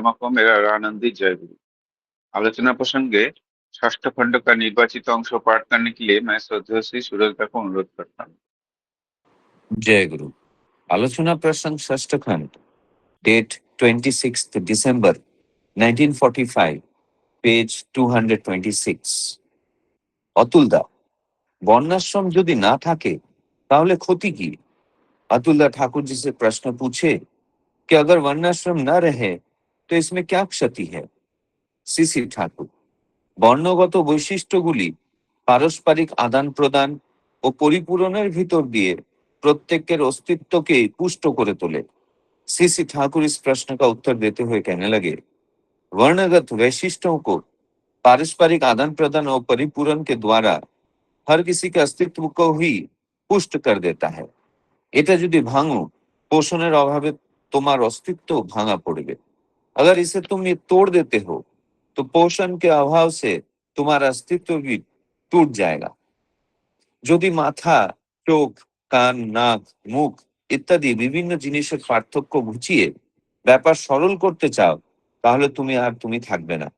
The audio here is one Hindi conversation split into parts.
दामा को मेरा रानंदी जय गुरु। आलोचना प्रसंगे षष्ठ खंड का निर्वाचित अंश पाठ करने के लिए मैं श्रद्धेय श्री सूरजदा को अनुरोध करता हूँ। जय गुरु। आलोचना प्रसंग षष्ठ खंड, डेट 26 दिसंबर 1945, পেজ 226। অতুলদা, বর্ণাশ্রম যদি না থাকে তাহলে ক্ষতি কি? अतुलदा ठाकुर जी से प्रश्न पूछे कि अगर वर्णाश्रम न रहे तो इसमें क्या क्षति है? सीसी ठाकुर, বর্ণগত বৈশিষ্ট্যগুলি পারস্পরিক আদান প্রদান ও পরিপূরণের ভিতর দিয়ে प्रत्येक अस्तित्व के पुष्ट করে তোলে। सीसी ठाकुर इस प्रश्न का उत्तर देते हुए कहने लगे, वर्णगत वैशिष्ट्यों को पारस्परिक आदान प्रदान और परिपूरण के द्वारा हर किसी के अस्तित्व को ही पुष्ट कर देता है। এটা যদি ভাঙো, পোষণের অভাবে তোমার अस्तित्व भांगा पड़ेगा। अगर इसे तुम ये तोड़ देते हो तो पोषण के अभाव से तुम्हारा अस्तित्व भी टूट जाएगा। যদি মাথা, চোখ, কান, নাক, মুখ ইত্যাদি বিভিন্ন জিনিসের পার্থক্য বুঝিয়ে ব্যাপার সরল করতে চাও তাহলে তুমি থাকবে না।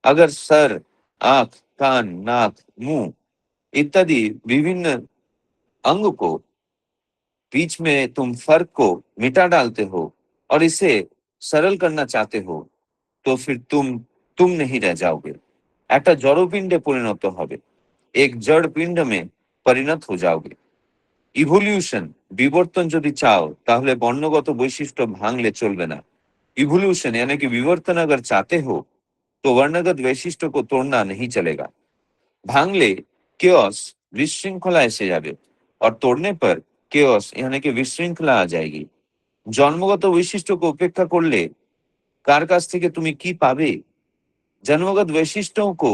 अगर सर, आंख, कान, नाक, मुंह इत्यादि विभिन्न अंग को बीच में तुम फर्क को मिटा डालते हो और इसे सरल करना चाहते हो तो फिर तुम नहीं रह जाओगे, একটা জড়পিণ্ডে পরিণত হবে, एक जड़ पिंड में परिणत हो जाओगे। ইভলিউশন, বিবর্তন যদি চাও তাহলে বর্ণগত বৈশিষ্ট্য ভাঙলে চলবে না। इवोल्यूशन यानी कि विवर्तन अगर चाहते हो तो वर्णगत वैशिष्ट्य को तोड़ना नहीं चलेगा। भांगले केओस, विशृंखला एसे जाबे और तोड़ने पर केओस यानी कि विशृंखला आ जाएगी। जन्मगत वैशिष्ट्य को उपेक्षा करले कार काछ थेके तुमी की पाबे? जन्मगत वैशिष्ट्यों को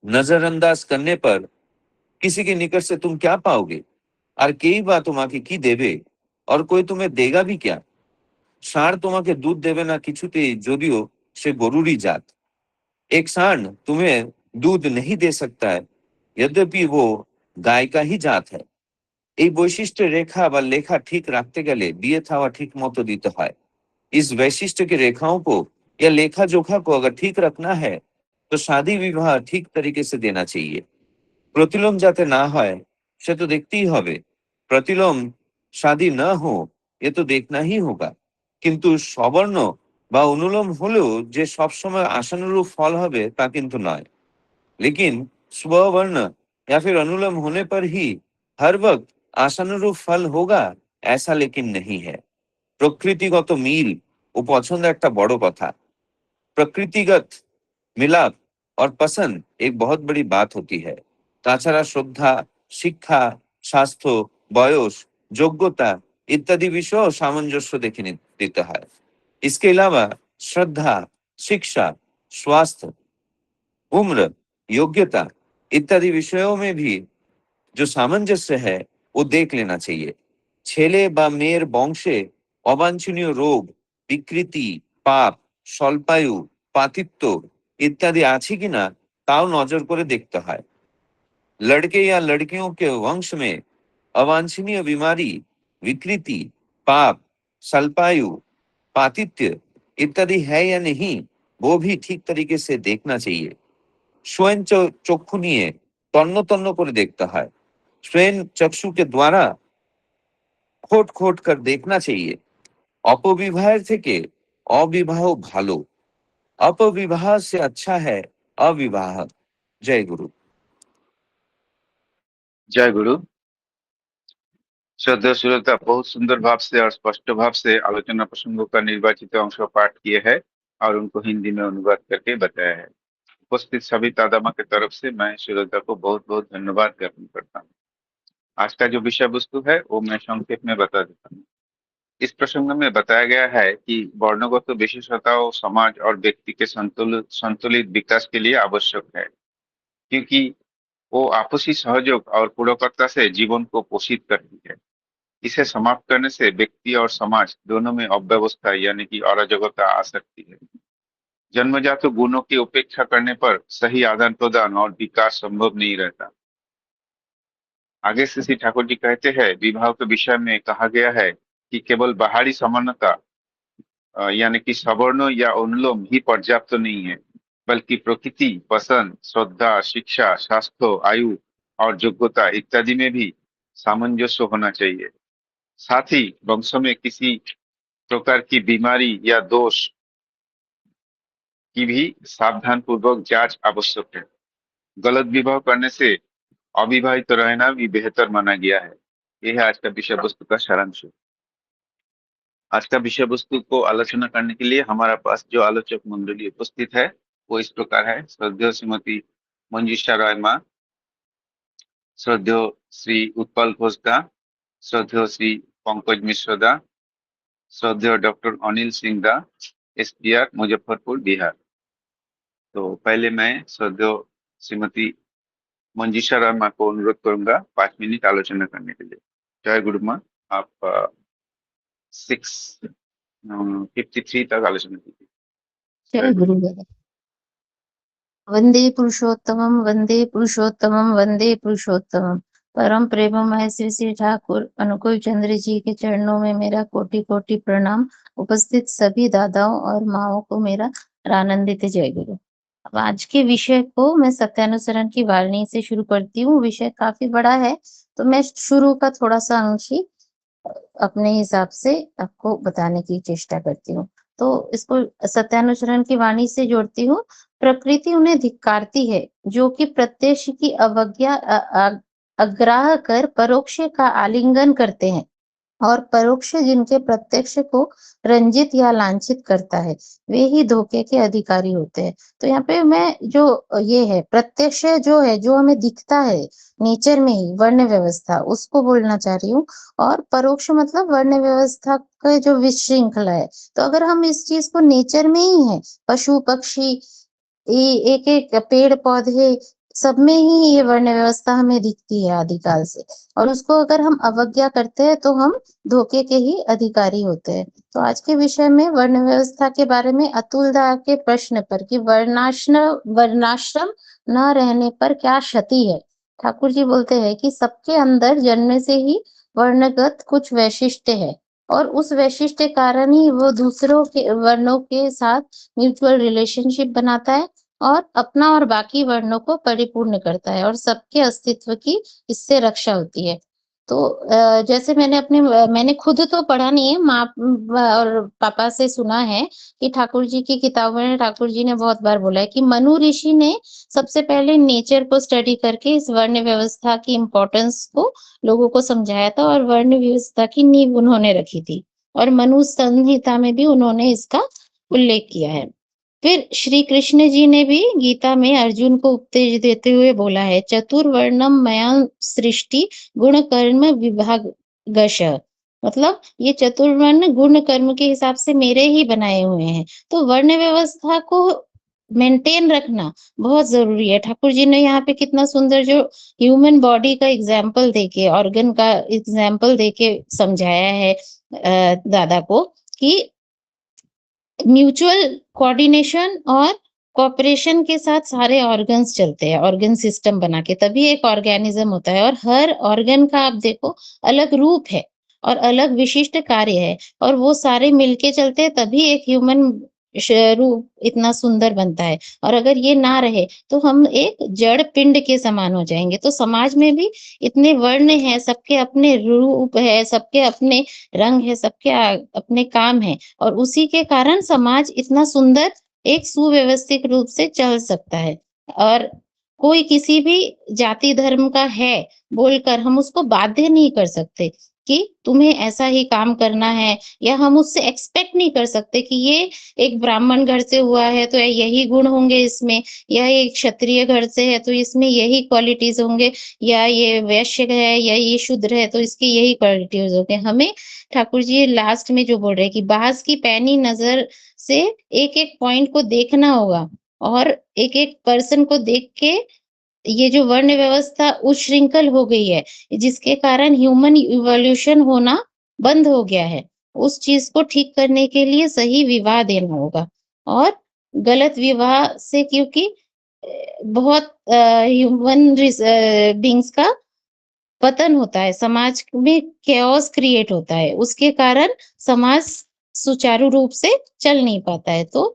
नजरअंदाज करने पर किसी के निकट से तुम क्या पाओगे? और कई बार तुम्हाके की देवे और कोई तुम्हें देगा भी क्या? ষাঁড় তোমাকে दूध देवे ना কিছুতেই, যদিও সে গরুরই জাত। एक ষাঁড় तुम्हें दूध नहीं दे सकता है यद्यपि वो गाय का ही जात है। এই বৈশিষ্ট্যের রেখা বা লেখা ঠিক রাখতে গেলে বিয়ে থাওয়া ঠিক মতো দিতে হয়। इस वैशिष्ट्य की रेखाओं को या लेखा जोखा को अगर ठीक रखना है तो शादी विवाह ठीक तरीके से देना चाहिए। प्रतिलोम जाते ना হয় সে তো দেখতেই হবে। प्रतिलोम शादी न हो ये तो देखना ही होगा। কিন্তু সবর্ণ বা অনুলোম হলেও যে সবসময় আশানুরূপ ফল হবে তা কিন্তু নয়। लेकिन स्ववर्ण या फिर अनुलोम होने पर ही हर वक्त आशानुरूप फल होगा ऐसा लेकिन नहीं है। প্রকৃতিগত মিল ও পছন্দ একটা বড় কথা। प्रकृतिगत मिलाप और पसंद एक बहुत बड़ी बात होती है। তাছাড়া শ্রদ্ধা, শিক্ষা, স্বাস্থ্য, বয়স, যোগ্যতা इत्यादि विषयों सामंजस्य देखने देता है। इसके अलावा श्रद्धा, शिक्षा, स्वास्थ्य, उम्र, योग्यता इत्यादि विषयों में भी जो सामंजस्य है वो देख लेना चाहिए। ছেলে বা মেয়ের বংশে অবাঞ্ছনীয় রোগ, বিকৃতি, পাপ, স্বল্পায়ু, পাতিত্ব इत्यादि আছে কিনা তাও নজর করে देखते হয়। लड़के या लड़कियों के वंश में अवांछनीय बीमारी, विकृति, पाप, स्वल्पायु, पातित्य इत्यादि है या नहीं वो भी ठीक तरीके से देखना चाहिए। स्वयं चक्षु নিয়ে তন্ন তন্ন করে দেখতে হয়। स्वयं चक्षु के द्वारा खोट खोट कर देखना चाहिए। अपविवाहेर থেকে अविवाह ভালো। अपविवाह से अच्छा है अविवाह। जय गुरु। जय गुरु। श्रद्धेय सूरजदा बहुत सुंदर भाव से और स्पष्ट भाव से आलोचना प्रसंगों का निर्वाचित अंश पाठ किए हैं और उनको हिंदी में अनुवाद करके बताया है। उपस्थित सभी तादामा की तरफ से मैं सूरजदा को बहुत बहुत धन्यवाद ज्ञापन करता हूँ। आज का जो विषय वस्तु है वो मैं संक्षेप में बता देता हूँ। इस प्रसंग में बताया गया है कि वर्णगत विशेषताओं समाज और व्यक्ति के संतुलित विकास के लिए आवश्यक है, क्योंकि वो आपसी सहयोग और पूरकता से जीवन को पोषित करती है। इसे समाप्त करने से व्यक्ति और समाज दोनों में अव्यवस्था यानी कि अराजकता आ सकती है। जन्मजात गुणों की उपेक्षा करने पर सही आदान प्रदान और विकास संभव नहीं रहता। आगे से श्री ठाकुर जी कहते हैं, विवाह के विषय में कहा गया है कि केवल बाहरी समानता यानी कि सवर्ण या अनुलोम ही पर्याप्त नहीं है, बल्कि प्रकृति, पसंद, श्रद्धा, शिक्षा, स्वास्थ्य, आयु और योग्यता इत्यादि में भी सामंजस्य होना चाहिए। साथ ही वंश में किसी प्रकार की बीमारी या दोष की भी सावधान पूर्वक जांच आवश्यक है। गलत विवाह करने से अविवाहित रहना भी बेहतर माना गया है। यह है आज का विषय वस्तु का सारांश। आज का विषय वस्तु को आलोचना करने के लिए हमारा पास जो आलोचक मंडली उपस्थित है वो इस प्रकार है। श्रद्धेय श्रीमती मंजूषा राय माँ, श्रद्धेय श्री उत्पल घोष दा, श्रद्धेय श्री पंकज मिश्र दा, श्रद्धेय डॉक्टर अनिल सिंह दा, SPR मुजफ्फरपुर बिहार। तो पहले मैं श्रद्धेय श्रीमती मंजूषा राय माँ को अनुरोध करूंगा 5 मिनट आलोचना करने के लिए। जय गुरु माँ, आप 6:53 तक आलोचना कीजिए। जय गुरुदेव। वंदे पुरुषोत्तमम, वंदे पुरुषोत्तमम, वंदे पुरुषोत्तमम। परम प्रेममय श्री श्री ठाकुर अनुकूल चंद्र जी के चरणों में मेरा कोटि कोटि प्रणाम। उपस्थित सभी दादाओं और माओं को मेरा आनंदित जय गुरु। अब आज के विषय को मैं सत्यानुसरण की वाणी से शुरू करती हूँ। विषय काफी बड़ा है, तो मैं शुरू का थोड़ा सा अंश ही अपने हिसाब से आपको बताने की चेष्टा करती हूँ। तो इसको सत्यानुसरण की वाणी से जोड़ती हूँ। प्रकृति उन्हें धिक्कारती है जो कि प्रत्यक्ष की अवज्ञा अग्राह कर परोक्ष का आलिंगन करते हैं, और परोक्ष जिनके प्रत्यक्ष को रंजित या लांछित करता है वे ही धोखे के अधिकारी होते हैं। तो यहाँ पे मैं जो ये है प्रत्यक्ष जो है, जो हमें दिखता है नेचर में ही, वर्ण व्यवस्था, उसको बोलना चाह रही हूँ। और परोक्ष मतलब वर्ण व्यवस्था का जो विशृंखला है। तो अगर हम इस चीज को नेचर में ही है, पशु पक्षी, एक एक पेड़ पौधे, सब में ही ये वर्ण व्यवस्था हमें दिखती है आदिकाल से, और उसको अगर हम अवज्ञा करते हैं तो हम धोखे के ही अधिकारी होते हैं। तो आज के विषय में वर्ण व्यवस्था के बारे में अतुल दा के प्रश्न पर कि वर्णाश्रम न रहने पर क्या क्षति है, ठाकुर जी बोलते हैं कि सबके अंदर जन्म से ही वर्णगत कुछ वैशिष्ट्य है, और उस वैशिष्ट के कारण ही वो दूसरों के वर्णों के साथ म्यूचुअल रिलेशनशिप बनाता है और अपना और बाकी वर्णों को परिपूर्ण करता है, और सबके अस्तित्व की इससे रक्षा होती है। तो जैसे मैंने खुद तो पढ़ा नहीं है, माँ और पापा से सुना है कि ठाकुर जी की किताबों में ठाकुर जी ने बहुत बार बोला है कि मनु ऋषि ने सबसे पहले नेचर को स्टडी करके इस वर्ण व्यवस्था की इम्पोर्टेंस को लोगों को समझाया था, और वर्ण व्यवस्था की नींव उन्होंने रखी थी, और मनु संहिता में भी उन्होंने इसका उल्लेख किया है। फिर श्री कृष्ण जी ने भी गीता में अर्जुन को उपदेश देते हुए बोला है, चतुर्वर्णम मया सृष्टि गुण कर्म विभाग गश, मतलब ये चतुर्वर्ण गुण कर्म के हिसाब से मेरे ही बनाए हुए हैं। तो वर्ण व्यवस्था को मेंटेन रखना बहुत जरूरी है। ठाकुर जी ने यहाँ पे कितना सुंदर जो ह्यूमन बॉडी का एग्जाम्पल देके, ऑर्गन का एग्जाम्पल देके समझाया है दादा को कि म्यूचुअल कोऑर्डिनेशन और कोऑपरेशन के साथ सारे ऑर्गन्स चलते हैं, ऑर्गन सिस्टम बना के तभी एक ऑर्गेनिज्म होता है। और हर ऑर्गन का आप देखो अलग रूप है और अलग विशिष्ट कार्य है, और वो सारे मिलके चलते हैं तभी एक ह्यूमन रूप इतना सुंदर बनता है। और अगर ये ना रहे तो हम एक जड़ पिंड के समान हो जाएंगे। तो समाज में भी इतने वर्ण हैं, सबके अपने रूप है, सबके अपने रंग है, सबके अपने काम है, और उसी के कारण समाज इतना सुंदर एक सुव्यवस्थित रूप से चल सकता है। और कोई किसी भी जाति धर्म का है बोलकर हम उसको बाध्य नहीं कर सकते कि तुम्हें ऐसा ही काम करना है, या हम उससे एक्सपेक्ट नहीं कर सकते कि ये एक ब्राह्मण घर से हुआ है तो यही गुण होंगे इसमें, या एक क्षत्रिय घर से है तो इसमें यही क्वालिटीज होंगे, या ये वैश्य है या ये शूद्र है तो इसकी यही क्वालिटीज होंगे। हमें ठाकुर जी लास्ट में जो बोल रहे हैं कि बाज की पैनी नजर से एक एक पॉइंट को देखना होगा, और एक एक पर्सन को देख के ये जो वर्ण व्यवस्था उच्छृंखल हो गई है, जिसके कारण ह्यूमन इवोल्यूशन होना बंद हो गया है, उस चीज को ठीक करने के लिए सही विवाह देना होगा। और गलत विवाह से क्योंकि बहुत ह्यूमन बींग्स का पतन होता है, समाज में केओस क्रिएट होता है, उसके कारण समाज सुचारू रूप से चल नहीं पाता है। तो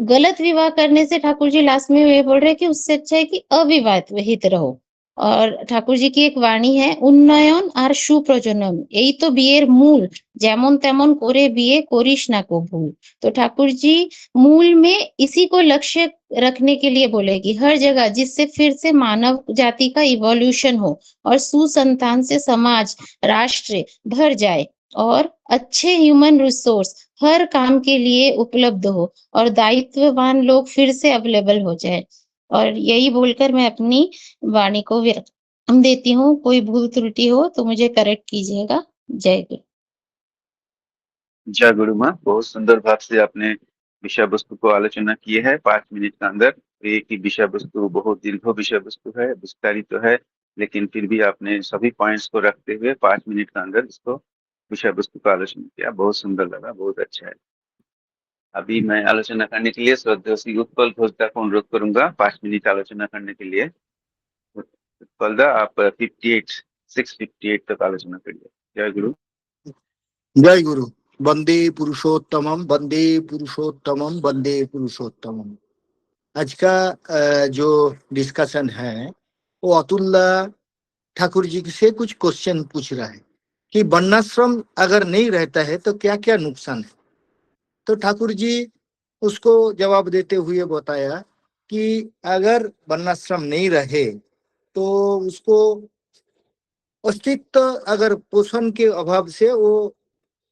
गलत विवाह करने से ठाकुर जी लास्ट में ये बोल रहे हैं कि उससे अच्छा है कि अविवाहित रहो। और ठाकुर जी की एक वाणी है, উন্নয়ন আর সুপ্রজনন এই তো বিয়ের মূল, যেমন তেমন করে বিয়ে করিস না কভু। तो ठाकुर जी मूल में इसी को लक्ष्य रखने के लिए बोलेगी हर जगह, जिससे फिर से मानव जाति का इवोल्यूशन हो और सुसंतान से समाज राष्ट्र भर जाए और अच्छे ह्यूमन रिसोर्स हर काम के लिए उपलब्ध हो और दायित्ववान लोग फिर से अवेलेबल हो जाए। और यही बोलकर मैं अपनी वाणी को विराम देती हूँ। कोई भूल त्रुटि हो तो मुझे करेक्ट कीजिएगा। जय गुरु। जय गुरु माँ, बहुत सुंदर भाव से आपने विषय वस्तु को आलोचना की है 5 मिनट के अंदर। एक ही विषय वस्तु बहुत दीर्घ विषय वस्तु है, विस्तारित तो है, लेकिन फिर भी आपने सभी पॉइंट्स को रखते हुए 5 मिनट के अंदर इसको विषय वस्तु का आलोचना किया। बहुत सुंदर लगा, बहुत अच्छा है। अभी मैं आलोचना करने के लिए श्रद्धेय श्री उत्पल घोषदा को अनुरोध करूंगा 5 मिनट आलोचना करने के लिए। उत्पल दा, आप 658 तक आलोचना करिए। जय गुरु। जय गुरु। वंदे पुरुषोत्तमम, वंदे पुरुषोत्तमम, वंदे पुरुषोत्तमम। आज का जो डिस्कशन है वो अतुल्ला ठाकुर जी से कुछ क्वेश्चन पूछ रहा है कि वर्णाश्रम अगर नहीं रहता है तो क्या क्या नुकसान है। तो ठाकुर जी उसको जवाब देते हुए बताया कि अगर वर्णाश्रम नहीं रहे तो उसको अस्तित्व, अगर पोषण के अभाव से वो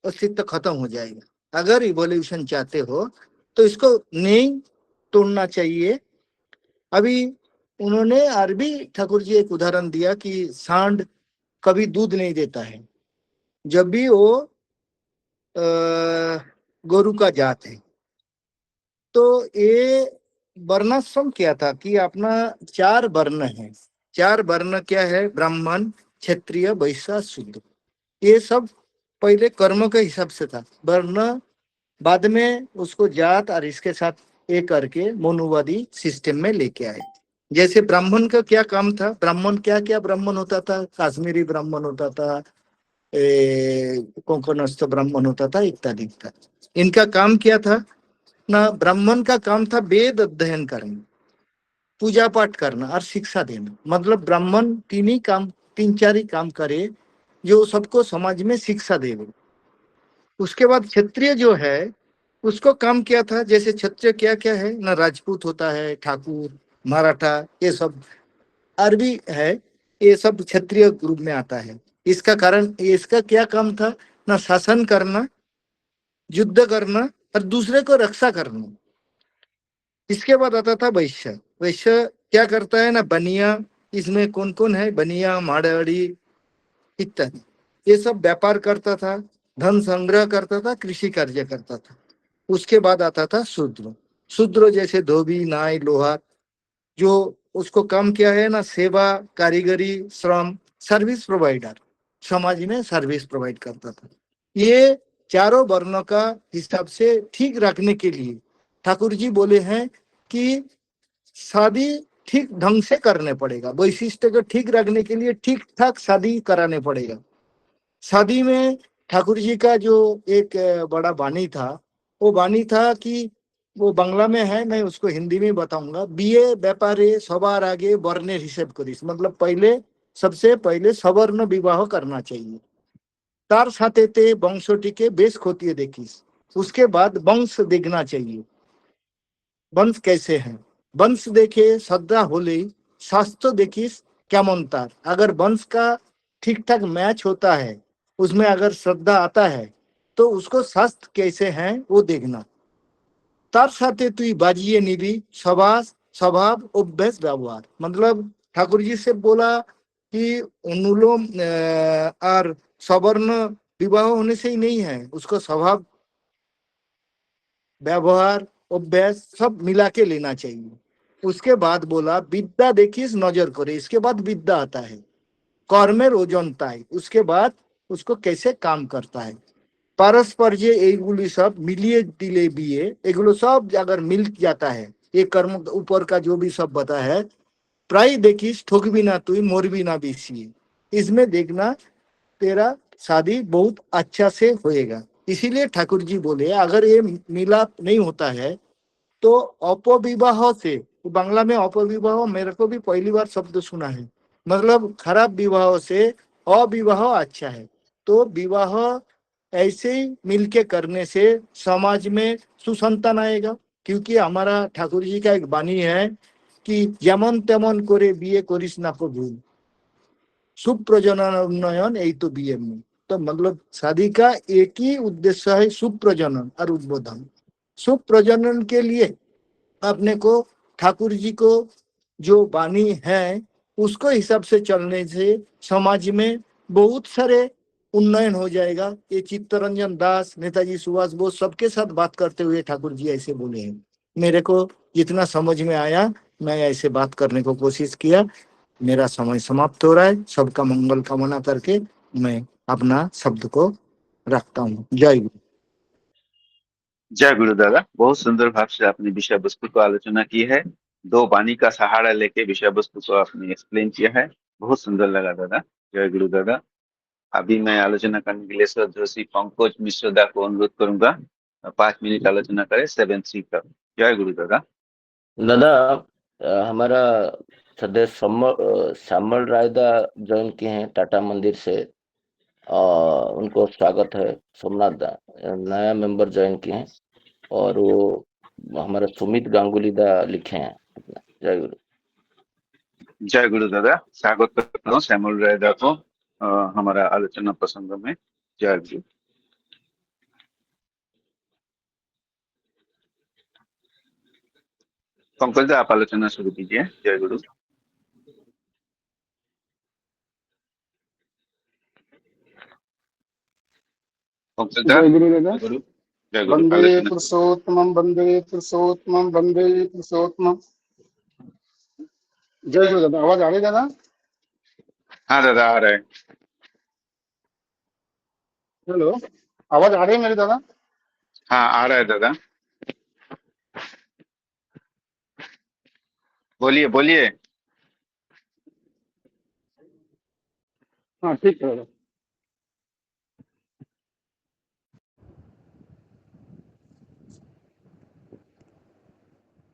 अस्तित्व खत्म हो जाएगा। अगर इवोल्यूशन चाहते हो तो इसको नहीं तोड़ना चाहिए। अभी उन्होंने अरबी ठाकुर जी एक उदाहरण दिया कि सांड कभी दूध नहीं देता है जब भी वो गोरु का जात है। तो ये वर्णाश्रम क्या था कि अपना 4 वर्ण है। 4 वर्ण क्या है? ब्राह्मण, क्षत्रिय, वैश्य, शूद्र। ये सब पहले कर्म के हिसाब से था। वर्ण बाद में उसको जात और इसके साथ एक करके मोनुवादी सिस्टम में लेके आए। जैसे ब्राह्मण का क्या काम था? ब्राह्मण क्या क्या ब्राह्मण होता था? काश्मीरी ब्राह्मण होता था, कोंकणस्थ ब्राह्मण होता था, इत्यादि इत्यादि। इनका काम क्या था ना? ब्राह्मण का काम था वेद अध्ययन करना, पूजा पाठ करना और शिक्षा देना। मतलब ब्राह्मण 3 4 ही काम करे जो सबको समाज में शिक्षा देवे। उसके बाद क्षत्रिय जो है उसको काम क्या था? जैसे क्षत्रिय क्या क्या है ना? राजपूत होता है, ठाकुर, मराठा, ये सब अरबी है, ये सब क्षत्रिय ग्रुप में आता है। इसका कारण, इसका क्या काम था ना? शासन करना, युद्ध करना और दूसरे को रक्षा करना। इसके बाद आता था वैश्य। वैश्य क्या करता है ना? बनिया, इसमें कौन कौन है? बनिया, मारवाड़ी इत्यादि, ये सब व्यापार करता था, धन संग्रह करता था, कृषि कार्य करता था। उसके बाद आता था शूद्र। शूद्र जैसे धोबी, नाई, लोहार, जो उसको काम किया है ना? सेवा, कारीगरी, श्रम, सर्विस प्रोवाइडर, समाज में सर्विस प्रोवाइड करता था। ये चारों वर्णों का हिसाब से ठीक रखने के लिए ठाकुर जी बोले हैं कि शादी ठीक ढंग से करने पड़ेगा। वैशिष्ट को ठीक रखने के लिए ठीक ठाक शादी कराने पड़ेगा। शादी में ठाकुर जी का जो एक बड़ा वाणी था, वो वाणी था कि वो बांग्ला में है, मैं उसको हिंदी में बताऊंगा। बीए व्यापारे सवार आगे वर्णे हिसेब करिस। मतलब पहले, सबसे पहले सवर्ण विवाह करना चाहिए, तार साथे ते वंशोटी बेश खोतिए देखिस। उसके बाद वंश देखना चाहिए, वंश कैसे है। वंश देखे श्रद्धा होले, शास्त्र देखिस केमन तार। अगर वंश का ठीक ठाक मैच होता है, उसमें अगर श्रद्धा आता है, तो उसको शास्त्र कैसे हैं वो देखना। तार साथे तुई बाजिए निभी स्वभाव, स्वभाव अभ्यास व्यवहार। मतलब ठाकुर जी से बोला कि अनुलोम और सवर्ण विवाह होने से ही नहीं है, उसको स्वभाव, व्यवहार, अभ्यास सब मिला के लेना चाहिए। उसके बाद बोला विद्या देखिस नजर करे। इसके बाद विद्या आता है, कर्मेर ओजन ताई। उसके बाद उसको कैसे काम करता है। परस्पर जे एगुली सब मिलिए दिले बिए, एगुलो सब अगर मिल जाता है, ये कर्म ऊपर का जो भी सब बता है, प्राय देखिस ठोक भी ना तुई मोर भी ना बीसिए। इसमें देखना तेरा शादी बहुत अच्छा से होएगा। इसीलिए ठाकुर जी बोले अगर ये मिलाप नहीं होता है तो अपविवाह से, बांग्ला में अपविवाह मेरे को भी पहली बार शब्द सुना है, मतलब खराब विवाह से अविवाह अच्छा है। तो विवाह ऐसे ही मिलके करने से समाज में सुसंतान आएगा, क्योंकि हमारा ठाकुर जी का एक वाणी है कि যেমন তেমন করে বিয়ে করিস না প্রভু, सुप्रजनन उन्नयन यही तो बीएम में। तो मतलब शादी का एक ही उद्देश्य है, सुप्रजनन और उद्बोधन। सुप्रजनन के लिए अपने को ठाकुर जी को जो वाणी है उसको हिसाब से चलने से समाज में बहुत सारे उन्नयन हो जाएगा। ये चित्तरंजन दास, नेताजी सुभाष बोस सबके साथ बात करते हुए ठाकुर जी ऐसे बोले हैं। मेरे को जितना समझ में आया मैं ऐसे बात करने को कोशिश किया। मेरा समय समाप्त हो रहा है। सबका मंगल कामना करके मैं अपना शब्द को रखता हूँ। जय गुरु। जय गुरु दादा, बहुत सुंदर भाव से आपने विषय वस्तु को आलोचना की है। दो वाणी का सहारा लेके विषय वस्तु को आपने एक्सप्लेन किया है, बहुत सुंदर लगा दादा। जय गुरु दादा। अभी मैं आलोचना करने के लिए श्रद्धेय पंकज मिश्र दा को अनुरोध करूंगा, 5 मिनट आलोचना करें 7C तक। जय गुरु दादा। दादा हमारा सदैव श्यामल राय दा ज्वाइन किए हैं टाटा मंदिर से, उनको स्वागत है। सोमनाथ दा नया मेंबर ज्वाइन किए हैं, और वो हमारा सुमित गांगुली दा लिखे हैं। जय गुरु। जय गुरु दादा, स्वागत करता हूँ श्यामल राय दा को हमारा आलोचना प्रसंग में। जय गुरु। पंकज दा आप आलोचना शुरू कीजिए। जय गुरु। पंकज दा। जय गुरु दादा। जय गुरु। जय गुरु। वंदे आलोचना। पुरुषोत्तमं वंदे पुरुषोत्तमं वंदे पुरुषोत्तमं। जय गुरु दादा। आवाज आ रही दादा? हाँ दादा आ रहे हैं। हेलो, आवाज आ रही है मेरी दादा? हाँ आ रहा है दादा, बोलिए बोलिए। हाँ ठीक है दादा।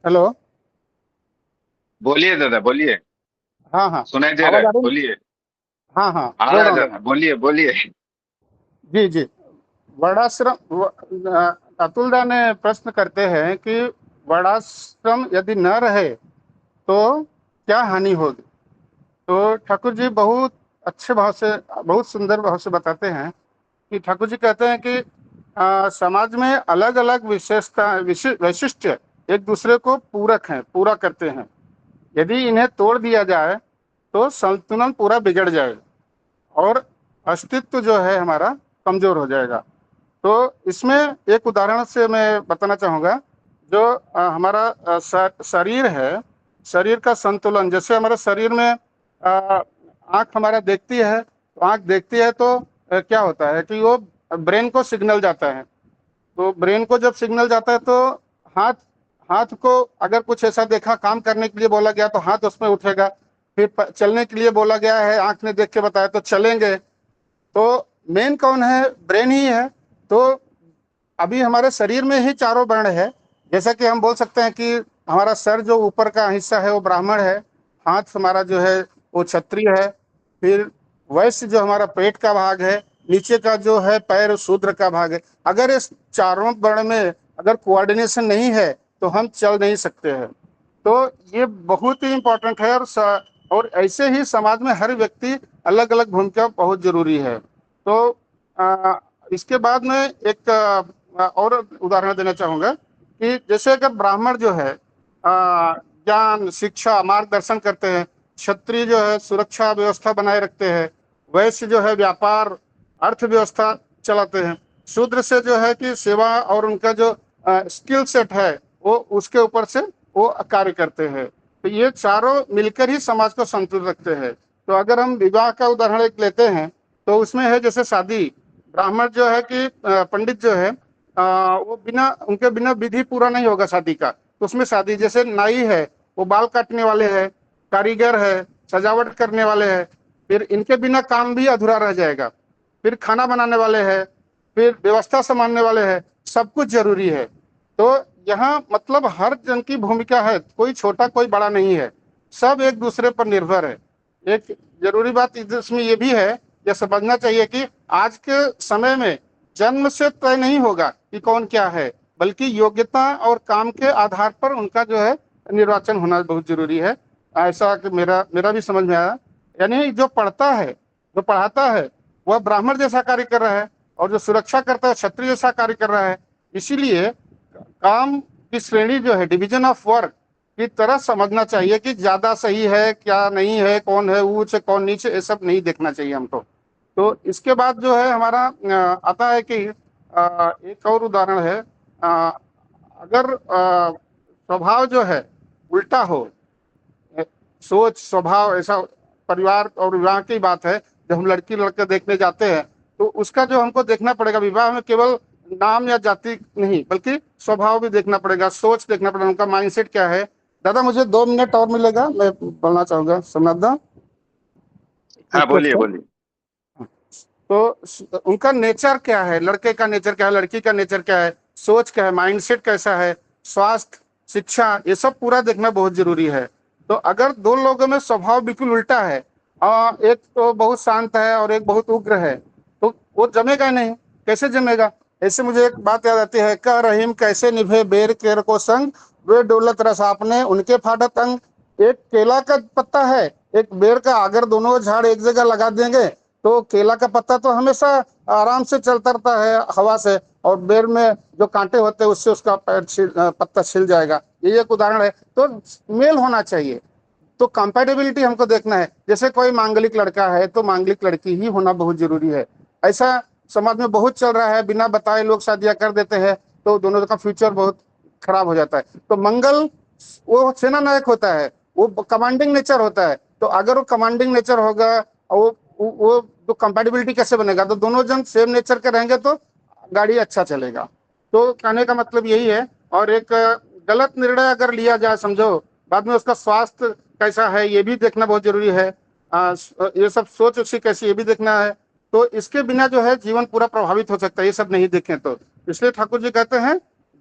हेलो। बोलिए दादा बोलिए, हाँ हाँ, सुनाई दे रहा आवाज है, आ रही है? बोलिए। हाँ हाँ, आ बोल रहा है रहा हूँ दादा, दादा। बोलिए बोलिए। जी जी। अतुल दा ने प्रश्न करते हैं कि वर्णाश्रम यदि न रहे तो क्या हानि होगी। तो ठाकुर जी बहुत अच्छे भाव से, बहुत सुंदर भाव से बताते हैं कि ठाकुर जी कहते हैं कि समाज में अलग अलग विशेषता वैशिष्ट एक दूसरे को पूरक हैं, पूरा करते हैं। यदि इन्हें तोड़ दिया जाए तो संतुलन पूरा बिगड़ जाएगा और अस्तित्व जो है हमारा कमजोर हो जाएगा। तो इसमें एक उदाहरण से मैं बताना चाहूँगा। जो हमारा शरीर है, शरीर का संतुलन, जैसे हमारे शरीर में आँख हमारा देखती है, तो आँख देखती है तो क्या होता है कि वो ब्रेन को सिग्नल जाता है। तो ब्रेन को जब सिग्नल जाता है तो हाथ हाथ को अगर कुछ ऐसा देखा, काम करने के लिए बोला गया तो हाथ उसमें उठेगा। फिर चलने के लिए बोला गया है, आँख ने देख के बताया तो चलेंगे। तो मेन कौन है? ब्रेन ही है। तो अभी हमारे शरीर में ही चारों वर्ण है। जैसा कि हम बोल सकते हैं कि हमारा सर जो ऊपर का हिस्सा है वो ब्राह्मण है, हाथ हमारा जो है वो क्षत्रिय है, फिर वैश्य जो हमारा पेट का भाग है, नीचे का जो है पैर शूद्र का भाग है। अगर इस चारों वर्ण में अगर कोऑर्डिनेशन नहीं है तो हम चल नहीं सकते हैं। तो ये बहुत ही इम्पोर्टेंट है। और ऐसे ही समाज में हर व्यक्ति अलग अलग भूमिका बहुत जरूरी है। तो इसके बाद में एक और उदाहरण देना चाहूँगा कि जैसे अगर ब्राह्मण जो है ज्ञान, शिक्षा, मार्गदर्शन करते हैं, क्षत्रिय जो है सुरक्षा व्यवस्था बनाए रखते हैं, वैश्य जो है व्यापार अर्थव्यवस्था चलाते हैं, शूद्र से जो है कि सेवा और उनका जो स्किल सेट है वो उसके ऊपर से वो कार्य करते हैं। तो ये चारों मिलकर ही समाज को संतुलित रखते हैं। तो अगर हम विवाह का उदाहरण एक लेते हैं तो उसमें है जैसे शादी, ब्राह्मण जो है कि पंडित जो है वो बिना उनके बिना विधि पूरा नहीं होगा शादी का। तो उसमें शादी, जैसे नाई है वो बाल काटने वाले हैं, कारीगर है सजावट करने वाले हैं, फिर इनके बिना काम भी अधूरा रह जाएगा। फिर खाना बनाने वाले हैं, फिर व्यवस्था संभालने वाले हैं, सब कुछ जरूरी है। तो यहाँ मतलब हर जन की भूमिका है, कोई छोटा कोई बड़ा नहीं है, सब एक दूसरे पर निर्भर है। एक जरूरी बात इसमें ये भी है, ये समझना चाहिए कि आज के समय में जन्म से तय नहीं होगा कि कौन क्या है, बल्कि योग्यता और काम के आधार पर उनका जो है निर्वाचन होना बहुत जरूरी है। ऐसा कि मेरा मेरा भी समझ में आया। यानी जो पढ़ता है, जो पढ़ाता है, वह ब्राह्मण जैसा कार्य कर रहा है, और जो सुरक्षा करता है क्षत्रिय जैसा कार्य कर रहा है। इसीलिए काम की श्रेणी जो है, डिवीजन ऑफ वर्क की तरह समझना चाहिए कि ज्यादा सही है क्या नहीं है, कौन है ऊंच कौन नीचे, ये सब नहीं देखना चाहिए हमको। तो इसके बाद जो है हमारा आता है कि एक और उदाहरण है। अगर स्वभाव जो है उल्टा हो, सोच स्वभाव ऐसा, परिवार और विवाह की बात है, जब हम लड़की लड़के देखने जाते हैं तो उसका जो हमको देखना पड़ेगा, विवाह में केवल नाम या जाति नहीं बल्कि स्वभाव भी देखना पड़ेगा, सोच देखना पड़ेगा, उनका माइंडसेट क्या है। दादा मुझे 2 मिनट और मिलेगा, मैं बोलना चाहूंगा, सोमनाथ दा। हाँ बोलिए बोलिए। तो उनका नेचर क्या है, लड़के का नेचर क्या है, लड़की का नेचर क्या है, सोच क्या है, माइंडसेट कैसा है, स्वास्थ्य, शिक्षा, ये सब पूरा देखना बहुत जरूरी है। तो अगर दो लोगों में स्वभाव बिल्कुल उल्टा है, एक तो बहुत शांत है और एक बहुत उग्र है, तो वो जमेगा नहीं। कैसे जमेगा? ऐसे मुझे एक बात याद आती है, कह रहीम कैसे निभे बेर केर को संग, वे डोलत रस आपने उनके फाटत अंग। एक केला का पत्ता है, एक बेर का, अगर दोनों झाड़ एक जगह लगा देंगे तो केला का पत्ता तो हमेशा आराम से चलता रहता है हवा से, और बेर में जो कांटे होते हैं उससे उसका पत्ता छिल जाएगा। ये एक उदाहरण है। तो मेल होना चाहिए, तो कंपैटिबिलिटी हमको देखना है। जैसे कोई मांगलिक लड़का है तो मांगलिक लड़की ही होना बहुत जरूरी है। ऐसा समाज में बहुत चल रहा है, बिना बताए लोग शादियां कर देते हैं, तो दोनों का फ्यूचर बहुत खराब हो जाता है। तो मंगल वो सेना नायक होता है, वो कमांडिंग नेचर होता है। तो अगर वो कमांडिंग नेचर होगा, और वो तो कंपैटिबिलिटी कैसे बनेगा? तो दोनों जन सेम नेचर के रहेंगे तो गाड़ी अच्छा चलेगा। तो कहने का मतलब यही है। और एक गलत निर्णय अगर लिया जाए, समझो, बाद में उसका स्वास्थ्य कैसा है ये भी देखना बहुत जरूरी है। ये सब सोच उसकी कैसी ये भी देखना है। तो इसके बिना जो है जीवन पूरा प्रभावित हो सकता है, ये सब नहीं देखें तो। इसलिए ठाकुर जी कहते हैं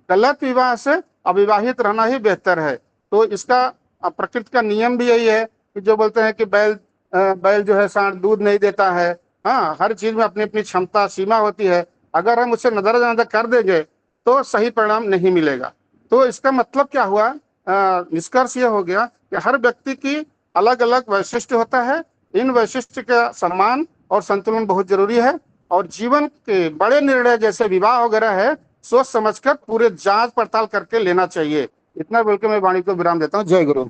गलत विवाह से अविवाहित रहना ही बेहतर है। तो इसका प्रकृति का नियम भी यही है कि जो बोलते हैं कि बैल जो है सांड दूध नहीं देता है। हाँ, हर चीज में अपनी अपनी क्षमता सीमा होती है। अगर हम उसे नजरअंदाज कर देंगे तो सही परिणाम नहीं मिलेगा। तो इसका मतलब क्या हुआ? निष्कर्ष यह हो गया कि हर व्यक्ति की अलग अलग वैशिष्ट्य होता है। इन वैशिष्ट्य का सम्मान और संतुलन बहुत जरूरी है। और जीवन के बड़े निर्णय जैसे विवाह वगैरह है, सोच समझकर पूरे जांच पड़ताल करके लेना चाहिए। इतना बोलकर मैं वाणी को विराम देता हूँ। जय गुरु।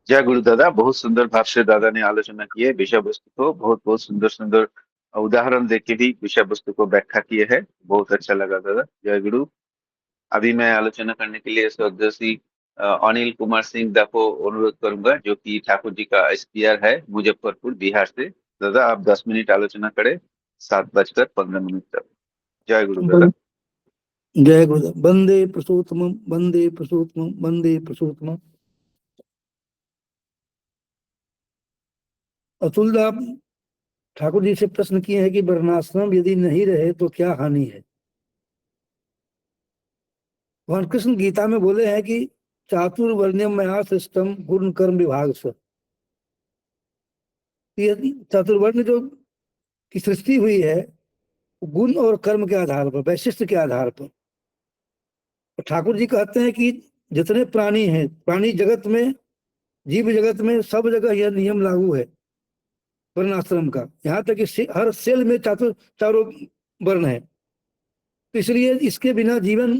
जय गुरु दादा, बहुत सुंदर भाव से दादा ने आलोचना की है विषय वस्तु को, बहुत बहुत सुंदर सुंदर उदाहरण देके भी विषय वस्तु को व्याख्या किए है। बहुत अच्छा लगा दादा, जय गुरु। अभी मैं आलोचना करने के लिए श्रद्धेय अनिल कुमार सिंह दा को अनुरोध करूंगा, जो कि ठाकुर जी का एसपीआर है मुजफ्फरपुर बिहार से। दादा आप 10 मिनट आलोचना करें, 7:15 तक। जय गुरु दादा। जय गुरु। वंदे पुरुषोत्तमम वंदे पुरुषोत्तमम वंदे पुरुषोत्तमम। अतुलदा ठाकुर जी से प्रश्न किए हैं कि वर्णाश्रम यदि नहीं रहे तो क्या हानि है। भगवान कृष्ण गीता में बोले हैं कि चातुर्वर्ण्यम मया सृष्टम गुण कर्म विभाग से। चातुर्वर्ण जो की सृष्टि हुई है गुण और कर्म के आधार पर, वैशिष्ट के आधार पर। तो ठाकुर जी कहते हैं कि जितने प्राणी हैं, प्राणी जगत में, जीव जगत में, सब जगह यह नियम लागू है वर्णाश्रम का। यहाँ तक कि हर सेल में चारों वर्ण है। तो इसलिए इसके बिना जीवन,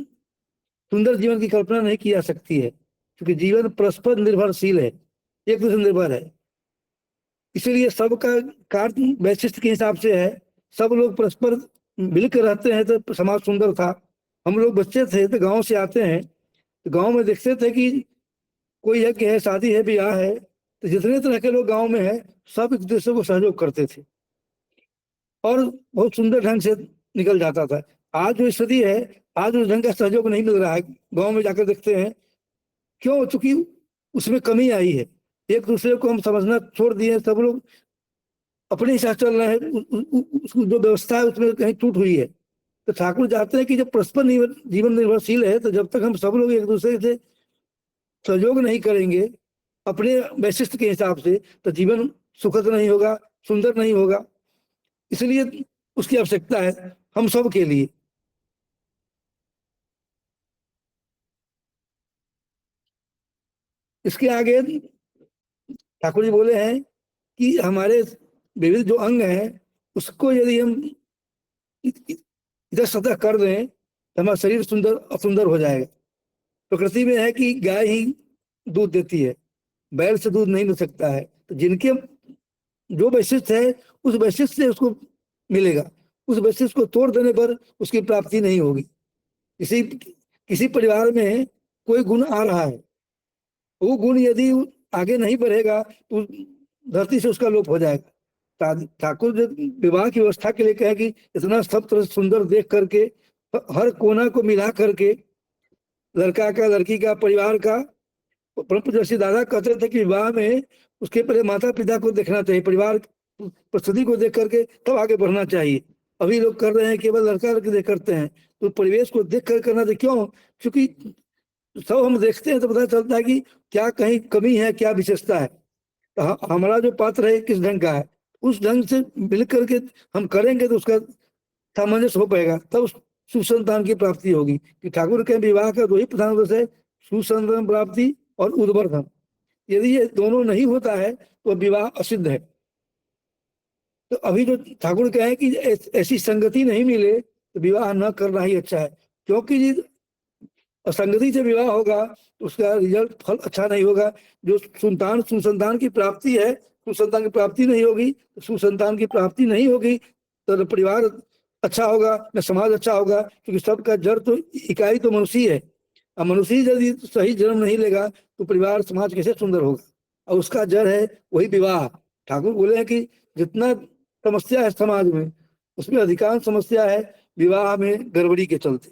सुंदर जीवन की कल्पना नहीं की जा सकती है, क्योंकि जीवन परस्पर निर्भरशील है, एक दूसरे निर्भर है। इसीलिए सबका कार्य वैशिष्ट के हिसाब से है। सब लोग परस्पर मिलकर रहते हैं तो समाज सुंदर था। हम लोग बच्चे थे तो गांव से आते हैं, तो गांव में देखते थे कि कोई यज्ञ है, शादी है, ब्याह है, तो जितने तरह के लोग गांव में है सब एक दूसरे को सहयोग करते थे और बहुत सुंदर ढंग से निकल जाता था। आज जो स्थिति है, आज उस ढंग का सहयोग नहीं मिल रहा है। गांव में जाकर देखते हैं, क्यों? चूंकि उसमें कमी आई है। एक दूसरे को हम समझना छोड़ दिए, सब लोग अपने हिसाब से चल रहे हैं, उसकी जो व्यवस्था है उसमें कहीं टूट हुई है। तो ठाकुर चाहते हैं कि जब परस्पर जीवन निर्भरशील है, तो जब तक हम सब लोग एक दूसरे से सहयोग नहीं करेंगे अपने वैशिष्ट के हिसाब से, तो जीवन सुखद नहीं होगा, सुंदर नहीं होगा। इसलिए उसकी आवश्यकता है हम सब के लिए। इसके आगे ठाकुर जी बोले हैं कि हमारे विविध जो अंग हैं उसको यदि हम इधर सतह कर दें तो हमारा शरीर सुंदर असुंदर हो जाएगा। प्रकृति में है कि गाय ही दूध देती है, बैल से दूध नहीं मिल सकता है। तो जिनके जो वैशिष्ट है उस वैशिष्ट से उसको मिलेगा, उस वैशिष्ट को तोड़ देने पर उसकी प्राप्ति नहीं होगी। किसी परिवार में कोई गुण आ रहा है, वो गुण यदि आगे नहीं बढ़ेगा तो धरती से उसका लोप हो जाएगा। ठाकुर जो विवाह की व्यवस्था के लिए कहे कि इतना सब तरह सुंदर देख करके, हर कोना को मिला करके, लड़का का, लड़की का, परिवार का। परम पूज्य दादा कहते थे कि विवाह में उसके पहले माता पिता को देखना चाहिए, परिवार परिस्थिति को देख करके तब आगे बढ़ना चाहिए। अभी लोग कर रहे हैं केवल लड़का लड़की देख करते हैं, तो परिवेश को देख कर करना चाहिए। क्यों? क्योंकि सब हम देखते हैं तो पता चलता है कि क्या कहीं कमी है, क्या विशेषता है। तो हमारा जो पात्र है किस ढंग का है, उस ढंग से मिल करके हम करेंगे तो उसका सामंजस्य हो पाएगा, तब सुसंतान की प्राप्ति होगी। कि ठाकुर के विवाह का दो ही प्रधान उद्देश्य है, सुसंतान प्राप्ति और उद्वर्धन। यदि ये दोनों नहीं होता है तो विवाह असिद्ध है। तो अभी जो ठाकुर कहे कि ऐसी संगति नहीं मिले तो विवाह न करना ही अच्छा है। क्योंकि असंगति से विवाह होगा तो उसका रिजल्ट, फल अच्छा नहीं होगा। जो सुसंतान की प्राप्ति है, सुसंतान की प्राप्ति नहीं होगी, सुसंतान की प्राप्ति नहीं होगी तो परिवार अच्छा होगा न समाज अच्छा होगा। क्योंकि सबका जड़ तो इकाई तो मनुष्य है, और मनुष्य यदि सही जन्म नहीं लेगा तो परिवार समाज कैसे सुंदर होगा। और उसका जड़ है वही विवाह। ठाकुर बोले हैं कि जितना समस्या है समाज में, उसमें अधिकांश समस्या है विवाह में गड़बड़ी के चलते।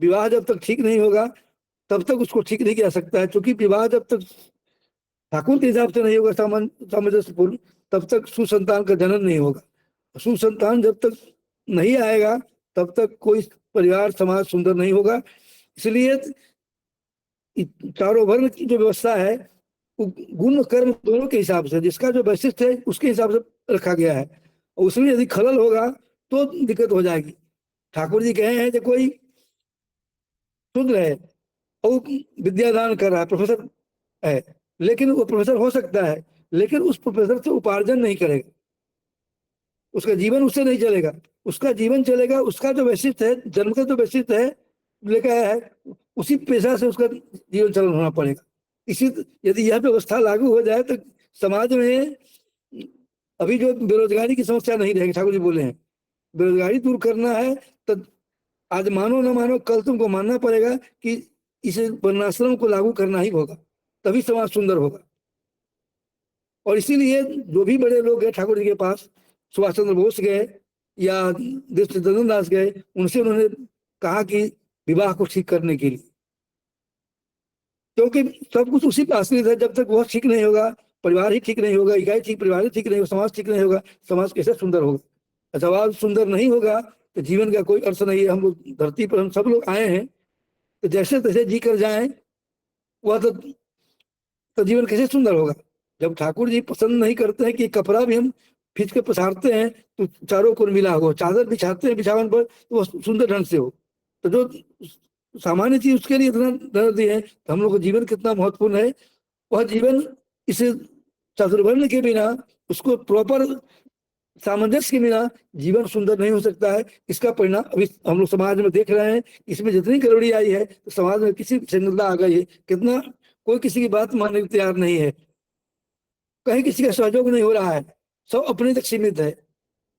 विवाह जब तक ठीक नहीं होगा तब तक उसको ठीक नहीं किया सकता है। क्योंकि विवाह जब तक ठाकुर के हिसाब से नहीं होगा सामंजस्यपूर्ण, तब तक सुसंतान का जनन नहीं होगा। सुसंतान जब तक नहीं आएगा तब तक कोई परिवार समाज सुंदर नहीं होगा। इसलिए चारों वर्ण की जो व्यवस्था है वो गुण कर्म दोनों के हिसाब से, जिसका जो वैशिष्ट है उसके हिसाब से रखा गया है। और उसमें यदि खलल होगा तो दिक्कत हो जाएगी। ठाकुर जी कहे हैं कि कोई शूद्र है और विद्यादान कर रहा है, प्रोफेसर है, लेकिन वो प्रोफेसर हो सकता है, लेकिन उस प्रोफेसर से उपार्जन नहीं करेगा, उसका जीवन उससे नहीं चलेगा। उसका जीवन चलेगा, उसका जो वैशिष्ट है, जन्म का जो वैशिष्ट है लेकर आया है, उसी पेशा से उसका जीवन चलन होना पड़ेगा। इसी यदि यह व्यवस्था लागू हो जाए तो समाज में अभी जो बेरोजगारी की समस्या नहीं रहेगी। ठाकुर जी बोले हैं बेरोजगारी दूर करना है तो आज मानो न मानो कल तुमको मानना पड़ेगा कि इस वर्णाश्रम को लागू करना ही होगा, तभी समाज सुंदर होगा। और इसीलिए जो भी बड़े लोग गए ठाकुर जी के पास, सुभाष चंद्र बोस गए या दयानंद दास गए, उनसे उन्होंने कहा कि विवाह को ठीक करने के लिए, क्योंकि सब कुछ उसी पर आश्रित है। जब तक वह ठीक नहीं होगा, परिवार ही ठीक नहीं होगा, इकाई ठीक, परिवार ही ठीक नहीं होगा, समाज ठीक नहीं होगा, समाज कैसे सुंदर होगा। समाज सुंदर नहीं होगा तो जीवन का कोई अर्थ नहीं है। हम लोग धरती पर, हम सब लोग आए हैं तो जैसे तैसे जी कर जाए, वह तो जीवन कैसे सुंदर होगा। जब ठाकुर जी पसंद नहीं करते हैं कि कपड़ा भी हम खींच के पसारते हैं तो चारों को मिला हो, चादर बिछाते हैं बिछावन पर तो वह सुंदर ढंग से हो। तो जो सामान्य चीज उसके लिए इतना दर्द है, तो हम लोग का जीवन कितना महत्वपूर्ण है। वह जीवन इस चातुर्वर्ण के बिना, उसको प्रॉपर सामंजस्य के बिना जीवन सुंदर नहीं हो सकता है। इसका परिणाम अभी हम लोग समाज में देख रहे हैं। इसमें जितनी गड़बड़ी आई है तो समाज में किसी संगलता आ गई है, कितना कोई किसी की बात मानने को तैयार नहीं है, कहीं किसी का सहयोग नहीं हो रहा है, सब अपने तक सीमित है।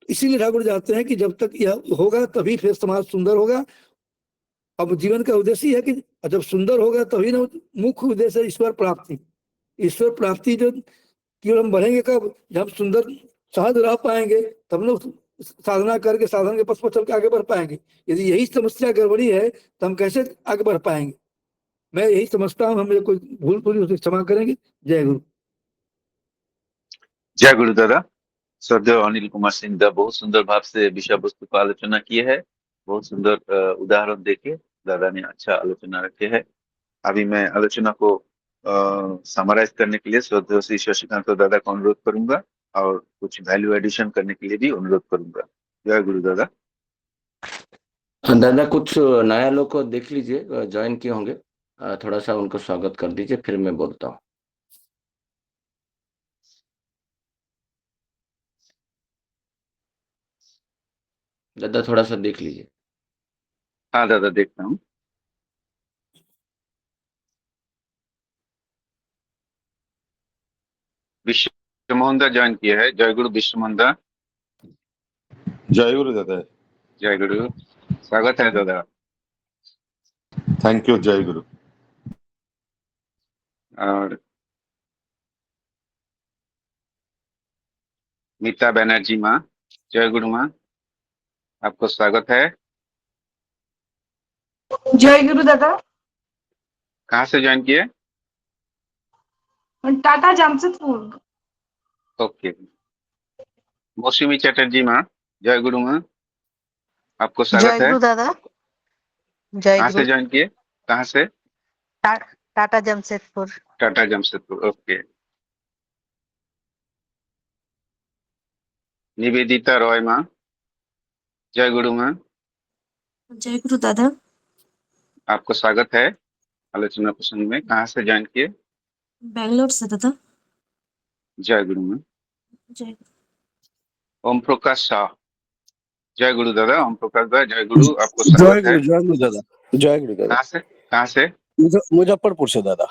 इसीलिए ठाकुर चाहते हैं कि जब तक यह होगा तभी फिर समाज सुंदर होगा। अब जीवन का उद्देश्य है कि जब सुंदर होगा तभी ना, मुख्य उद्देश्य है ईश्वर प्राप्ति। ईश्वर प्राप्ति जो केवल हम बढ़ेंगे कब, जब हम सुंदर सहज रह पाएंगे तब ना साधना करके साधन के पथ पर चल के आगे बढ़ पाएंगे। यदि यही समस्या गड़बड़ी है तो हम कैसे आगे बढ़ पाएंगे। मैं यही समझता हूँ, हमें कोई भूल पूरी उसे क्षमा करेंगे। जय गुरु। जय गुरु दादा। श्रद्धेय अनिल कुमार सिंह दा बहुत सुंदर भाव से विषय वस्तु का आलोचना किए है। बहुत सुंदर उदाहरण देके दादा ने अच्छा आलोचना रखे है। अभी मैं आलोचना को समराइज करने के लिए श्रद्धेय श्री शशिकांत दादा को अनुरोध करूंगा और कुछ वैल्यू एडिशन करने के लिए भी अनुरोध करूंगा। जय गुरु दादा। दादा कुछ नया लोग को देख लीजिए, ज्वाइन किए होंगे, थोड़ा सा उनको स्वागत कर दीजिए, फिर मैं बोलता हूँ। दादा थोड़ा सा देख लीजिए। हाँ दादा देखता हूँ। विश्व मोहन दा ज्वाइन किया है। जय गुरु विश्व मोहन दा। जय गुरु दादा। जय गुरु। स्वागत है दादा। Thank you. जय गुरु। और मीता बनर्जी माँ, जय गुरु माँ, आपको स्वागत है। जय गुरु दादा। कहाँ से ज्वाइन किए? टाटा जमशेदपुर। ओके। मौसमी चटर्जी माँ, जय गुरु माँ, आपको स्वागत जय है। गुरु दादा। जय कहाँ से गुरु। ज्वाइन किए? कहाँ से? टाटा जमशेदपुर। टाटा जमशेदपुर। ओके। निवेदिता रॉय माँ, जय गुरु माँ, जय गुरु दादा। आपको स्वागत है आलोचना प्रसंग में। कहाँ से ज्वाइन किए? बैंगलोर से दादा। जय गुरु माँ। जय ओम प्रकाश शाह, जय गुरु दादा। ओम प्रकाश दा, जय गुरु, आपको जय स्वागत है। गुरु। जय गुरु दादा। जय गुरु दादा। कहाँ से? कहाँ से? मुजफ्फरपुर से दादा।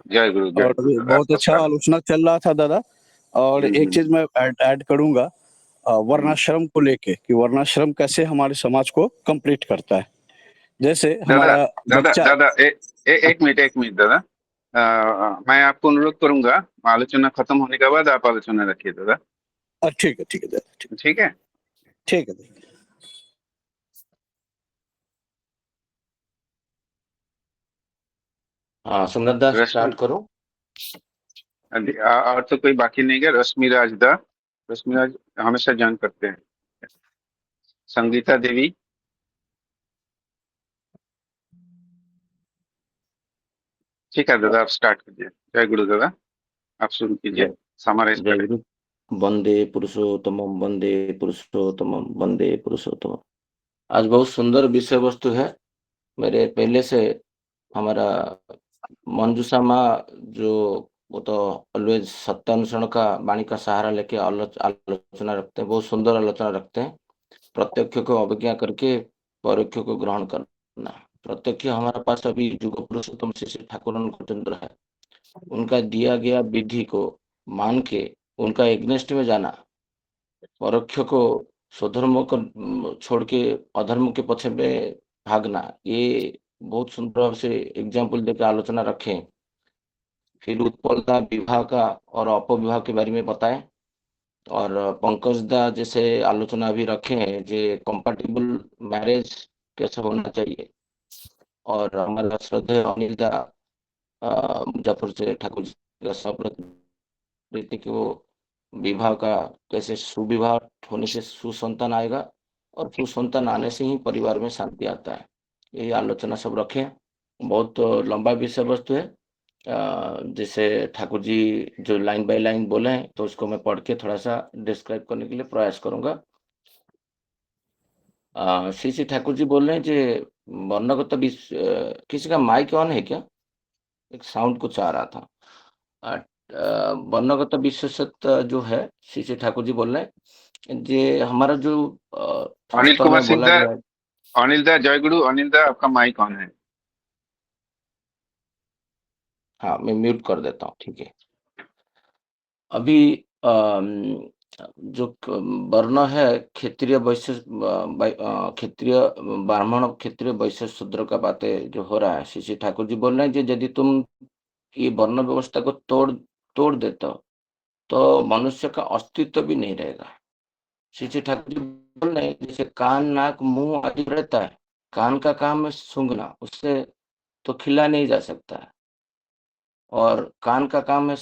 जय गुरु, जय और गुरु दादा, बहुत आपका अच्छा स्वागत। आलोचना चल रहा था दादा। और एक चीज मैं ऐड करूंगा वर्णाश्रम को लेके कि वर्णाश्रम कैसे हमारे समाज को कंप्लीट करता है। जैसे दादा हमारा दादा बच्चा। दादा एक मिनट दादा। मैं आपको अनुरोध करूंगा, आलोचना खत्म होने के बाद आप आलोचना रखिए दादा। ठीक है दादा। ठीक है। ठीक है दादा। हाँ सुमनत दा, रश्मि, स्टार्ट करो। और तो कोई बाकी नहीं है। रश्मि राज दा, रश्मि राज हमेशा ज्वाइन करते हैं। संगीता देवी, ठीक है दादा, आप स्टार्ट कीजिए। जय गुरु दादा, आप शुरू कीजिए, जय समराइज जय करें। गुरु। वंदे पुरुषोत्तमम, वंदे पुरुषोत्तमम, वंदे पुरुषोत्तमम। आज बहुत सुंदर विषय वस्तु है। मेरे पहले से हमारा मंजूषा माँ, जो वो तो ऑलवेज सत्यानुसरण का वाणी का सहारा लेके आलोचना रखते हैं, बहुत सुंदर आलोचना रखते हैं। प्रत्यक्ष को अवज्ञा करके परोक्ष को ग्रहण करना। प्रत्यक्ष हमारे पास अभी युग पुरुषोत्तम श्री श्री ठाकुर चंद्र है, उनका दिया गया विधि को मान के उनका एग्नेस्ट में जाना, परोक्ष को स्वधर्म को छोड़ के अधर्म के पीछे में भागना, ये बहुत सुंदर भाव से एग्जाम्पल देकर आलोचना रखें। फिर उत्पल दा विवाह का और अपविवाह के बारे में बताएं, और पंकज दा जैसे आलोचना भी रखे हैं जो कंपैटिबल मैरिज कैसे होना चाहिए। और हमारा श्रद्धेय अनिल दा मुजफ्फर से ठाकुर जी का सप्रत रीति कि वो विवाह का कैसे सुविवाह होने से सुसंतान आएगा, और सुसंतान आने से ही परिवार में शांति आता है। ये आलोचना सब रखे। बहुत लंबा विषय वस्तु है। जैसे ठाकुर जी जो लाइन बाय लाइन बोले हैं, तो उसको मैं पढ़ के थोड़ा सा डिस्क्राइब करने के लिए प्रयास करूंगा। श्री श्री ठाकुर जी बोल रहे हैं कि वर्णगत किसी का माइक ऑन है क्या? एक साउंड कुछ आ रहा था। वर्णगत विशेषत्व जो है, श्री श्री ठाकुर जी बोल रहे हैं जे हमारा जो अनिल शास्त्र कुमार में सिंह बोला दा, गया है। अनिल दा, जय गुरु। अनिल दा, आपका माइक ऑन है। हाँ मैं म्यूट कर देता हूँ, ठीक है। अभी जो वर्ण है, क्षत्रिय वैश्य क्षत्रिय ब्राह्मण, क्षत्रिय वैश्य शूद्र का बातें जो हो रहा है, श्री श्री ठाकुर जी बोल रहे हैं कि यदि तुम ये वर्ण व्यवस्था को तोड़ देते हो तो मनुष्य का अस्तित्व भी नहीं रहेगा। श्री श्री ठाकुर जी बोल रहे हैं जैसे कान नाक मुंह आदि रहता है, कान का काम है सूंघना, उससे तो खिला नहीं जा सकता है। और कान का काम है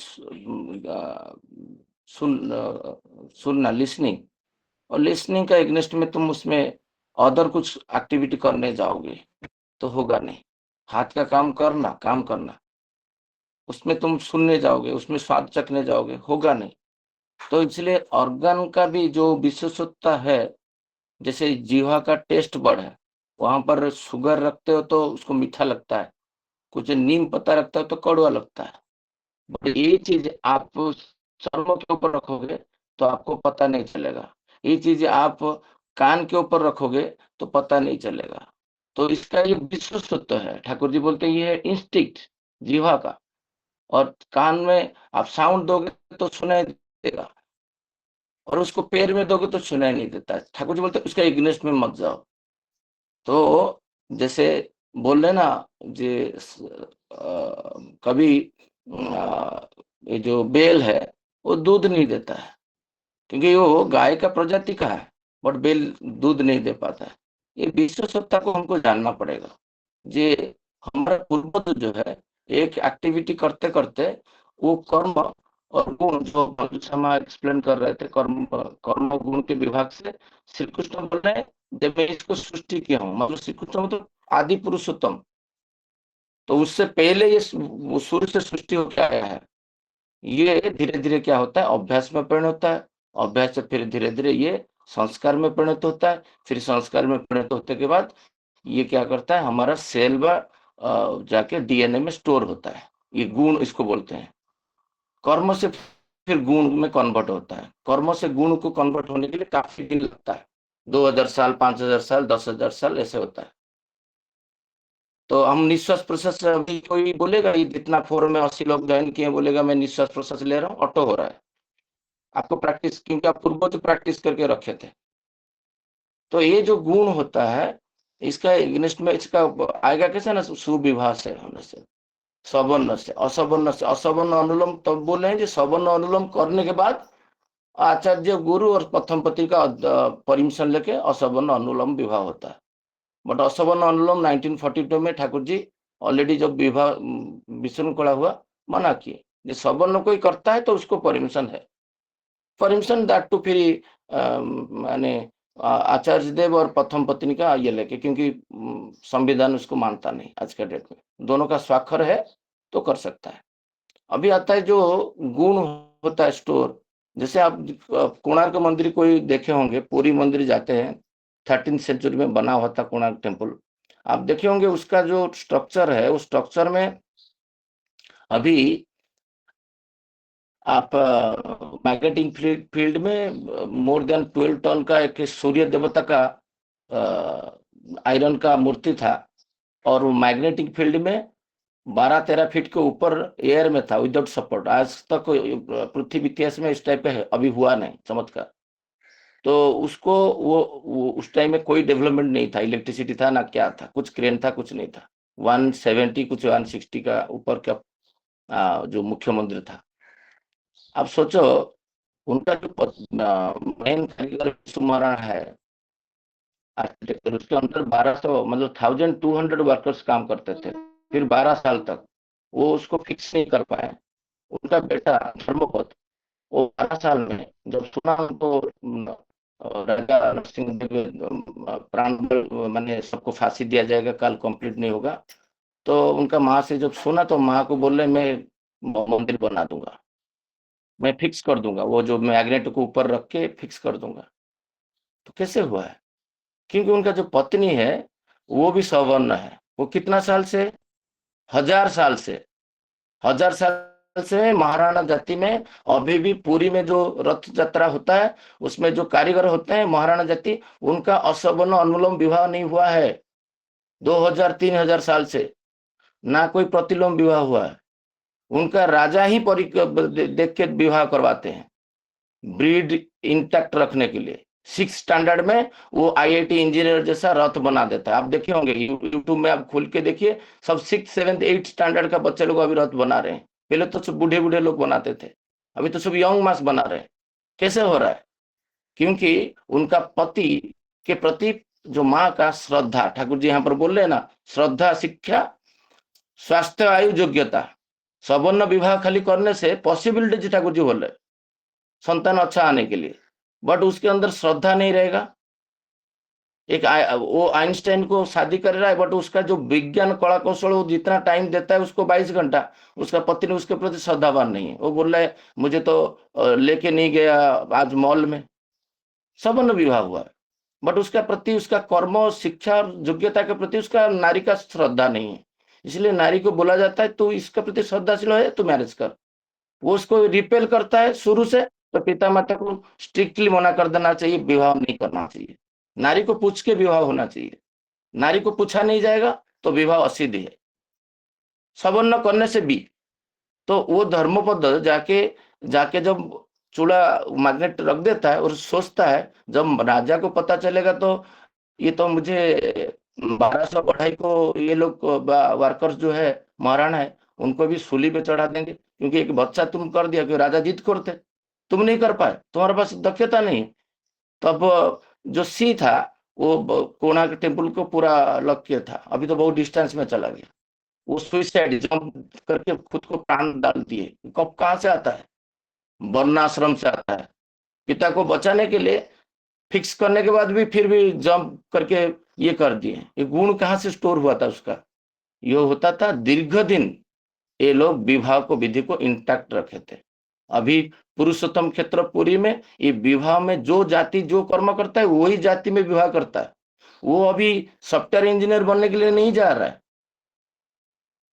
सुनना, लिसनिंग, और लिसनिंग का एग्नेस्ट में तुम उसमें अदर कुछ एक्टिविटी करने जाओगे तो होगा नहीं। हाथ का काम करना, उसमें तुम सुनने जाओगे, उसमें स्वाद चखने जाओगे, होगा नहीं। तो इसलिए ऑर्गन का भी जो विशेषता है, जैसे जीवा का टेस्ट बड है, वहां पर शुगर रखते हो तो उसको मीठा लगता है, कुछ नीम पत्ता रखता है तो कड़वा लगता है। बट ये चीज आप चर्म के ऊपर रखोगे तो आपको पता नहीं चलेगा। ये चीज आप कान के ऊपर रखोगे तो पता नहीं चलेगा। तो इसका ये विशेषत्व है। ठाकुर जी बोलते हैं ये है इंस्टिक्ट जीवा का, और कान में आप साउंड दोगे तो सुनाई देगा, और उसको पैर में दोगे तो सुनाई नहीं देता। ठाकुर जी बोलते उसका इग्नेस्ट में मत जाओ। तो जैसे बोल रहे ना जे कभी ये जो बेल है वो दूध नहीं देता है, क्योंकि वो गाय का प्रजाति का है, बट बेल दूध नहीं दे पाता है। ये विश्व सत्ता को हमको जानना पड़ेगा। जे हमारा पूर्वज जो है एक एक्टिविटी करते करते वो कर्म और गुण, जो शर्मा एक्सप्लेन कर रहे थे, कर्म गुण के विभाग से श्री कृष्ण बोल रहे हैं जब मैं इसको सृष्टि किया हूँ, मतलब श्री कृष्ण मतलब आदि पुरुषोत्तम, तो उससे पहले ये सूर्य से सृष्टि होकर आया है। ये धीरे धीरे क्या होता है, अभ्यास में परिणत होता है, अभ्यास से फिर धीरे धीरे ये संस्कार में परिणत होता है, फिर संस्कार में परिणत होने के बाद ये क्या करता है, हमारा सेल में जाके डीएनए में स्टोर होता है। ये गुण इसको बोलते हैं। कर्म से फिर गुण में कन्वर्ट होता है। कर्म से गुण को कन्वर्ट होने के लिए काफी दिन लगता है, 2000 साल, 5000 साल, 10,000 साल ऐसे होता है। तो हम निश्वास प्रश्वास, अभी कोई बोलेगा ये जितना फोरम में 80 लोग ज्वाइन किए, बोलेगा मैं निश्वास प्रश्वास ले रहा हूँ, ऑटो हो रहा है। आपको प्रैक्टिस, क्योंकि आप पूर्व तो प्रैक्टिस करके रखे थे। तो ये जो गुण होता है इसका इग्नेस्ट में इसका आएगा कैसे ना, सुविवाह से होने से, सवर्ण से, असवर्ण से, असवर्ण अनुलोम तब तो बोल रहे हैं, सवर्ण अनुलोम करने के बाद आचार्य गुरु और प्रथम पति का परमिशन लेके असवर्ण अनुलोम विवाह होता है। बट असवर्ण अनुलोम 1942 में ठाकुर जी ऑलरेडी जब विवाह विशृंखला हुआ मना किए, जो सवर्ण कोई करता है तो उसको परमिशन है, परमिशन दैट टू फिर माने आचार्य देव और प्रथम पत्नी का ये लेके, क्योंकि संविधान उसको मानता नहीं आज का डेट में, दोनों का स्वाक्षर है तो कर सकता है। अभी आता है जो गुण होता है स्टोर, जैसे आप कोणार्क मंदिर कोई देखे होंगे, पूरी मंदिर जाते हैं, 13th सेंचुरी में बना हुआ था कोणार्क टेम्पल, आप देखे होंगे उसका जो स्ट्रक्चर है, उस स्ट्रक्चर में अभी आप मैग्नेटिक फील्ड में मोर देन 12 टन का एक सूर्य देवता का आयरन का मूर्ति था, और वो मैग्नेटिक फील्ड में 12-13 फीट के ऊपर एयर में था विदाउट सपोर्ट। आज तक पृथ्वी इतिहास में इस टाइप का अभी हुआ नहीं चमत्कार। तो उसको वो उस टाइम में कोई डेवलपमेंट नहीं था, इलेक्ट्रिसिटी था ना, क्या था, कुछ क्रेन था, कुछ नहीं था। 170 कुछ 160 का ऊपर का जो मुख्य मंदिर था। अब सोचो उनका जो मेन कारीगर विश्व महाराणा है आर्किटेक्चर, उसके अंदर 1200 मतलब 1200 वर्कर्स काम करते थे, फिर 12 साल तक वो उसको फिक्स नहीं कर पाए। उनका बेटा धर्मपद, वो 12 साल में जब सुना तो राजा नरसिंह देव प्राण माने सबको फांसी दिया जाएगा, काल कंप्लीट नहीं होगा, तो उनका माँ से जब सुना तो माँ को बोले मैं मंदिर बना दूंगा, मैं फिक्स कर दूंगा, वो जो मैग्नेट को ऊपर रख के फिक्स कर दूंगा। तो कैसे हुआ है, क्योंकि उनका जो पत्नी है वो भी सवर्ण है। वो कितना साल से, 1000 साल से, 1000 साल से महाराणा जाति में अभी भी पुरी में जो रथ यात्रा होता है उसमें जो कारीगर होते हैं महाराणा जाति, उनका असवर्ण अनुलोम विवाह नहीं हुआ है 2000-3000 साल से, ना कोई प्रतिलोम विवाह हुआ है। उनका राजा ही देख के विवाह करवाते हैं, ब्रीड इंटैक्ट रखने के लिए। 6 स्टैंडर्ड में वो IIT इंजीनियर जैसा रथ बना देता है। आप देखे होंगे यूट्यूब में, आप खोल के देखिए, सब 6, 7, 8 स्टैंडर्ड का बच्चे लोग अभी रथ बना रहे हैं। पहले तो सब बूढ़े बूढ़े लोग बनाते थे, अभी तो सब यंग मास बना रहे हैं। कैसे हो रहा है, क्योंकि उनका पति के प्रति जो माँ का श्रद्धा, ठाकुर जी यहाँ पर बोल रहे हैं ना, श्रद्धा, शिक्षा, स्वास्थ्य, आयु, योग्यता, सवर्ण विवाह खाली करने से पॉसिबिलिटी ठाकुर जी बोल रहे, संतान अच्छा आने के लिए, बट उसके अंदर श्रद्धा नहीं रहेगा। वो आइंस्टाइन को शादी कर रहा है, बट उसका जो विज्ञान कला कौशल वो जितना टाइम देता है उसको 22 घंटा, उसका पत्नी उसके प्रति श्रद्धावान नहीं है। वो बोल रहा है मुझे तो लेके नहीं गया आज मॉल में। सवर्ण विवाह हुआ है, बट उसका प्रति उसका कर्म शिक्षा और योग्यता के प्रति उसका नारी का श्रद्धा नहीं है। इसलिए नारी को बोला जाता है तो इसके प्रति श्रद्धाशील है तो मैरिज कर। वो उसको रिपेल करता है शुरू से, तो पिता माता को स्ट्रिक्टली मना कर देना चाहिए, विवाह नहीं करना चाहिए। नारी को पूछ के विवाह होना चाहिए। नारी को पूछा नहीं जाएगा तो विवाह असिद्ध है। सवर्ण करने से भी तो वो धर्मपद जाके जाके जब चूल्हा मैग्नेट रख देता है और सोचता है जब राजा को पता चलेगा तो ये तो मुझे 1200 बढ़ाई को ये लोग वर्कर्स जो है महाराणा है उनको भी सूली पे चढ़ा देंगे, क्योंकि एक बच्चा तुम कर दिया कि राजा जीत करते, तुम नहीं कर पाए, तुम्हारे पास दक्षता नहीं। तब जो सी था वो कोणार्क टेम्पल को पूरा लग किया था, अभी तो बहुत डिस्टेंस में चला गया। वो सुइसाइड जंप करके खुद को प्राण डाल दिए। कब कहाँ से आता है? वर्णाश्रम से आता है। पिता को बचाने के लिए फिक्स करने के बाद भी फिर भी जंप करके ये कर दिए। ये गुण कहाँ से स्टोर हुआ था उसका? ये होता था दीर्घ दिन ये लोग विवाह को विधि को इंटैक्ट रखे थे। अभी पुरुषोत्तम क्षेत्रपुरी में ये विवाह में जो जाति जो कर्म करता है वही जाति में विवाह करता है। वो अभी सॉफ्टवेयर इंजीनियर बनने के लिए नहीं जा रहा है।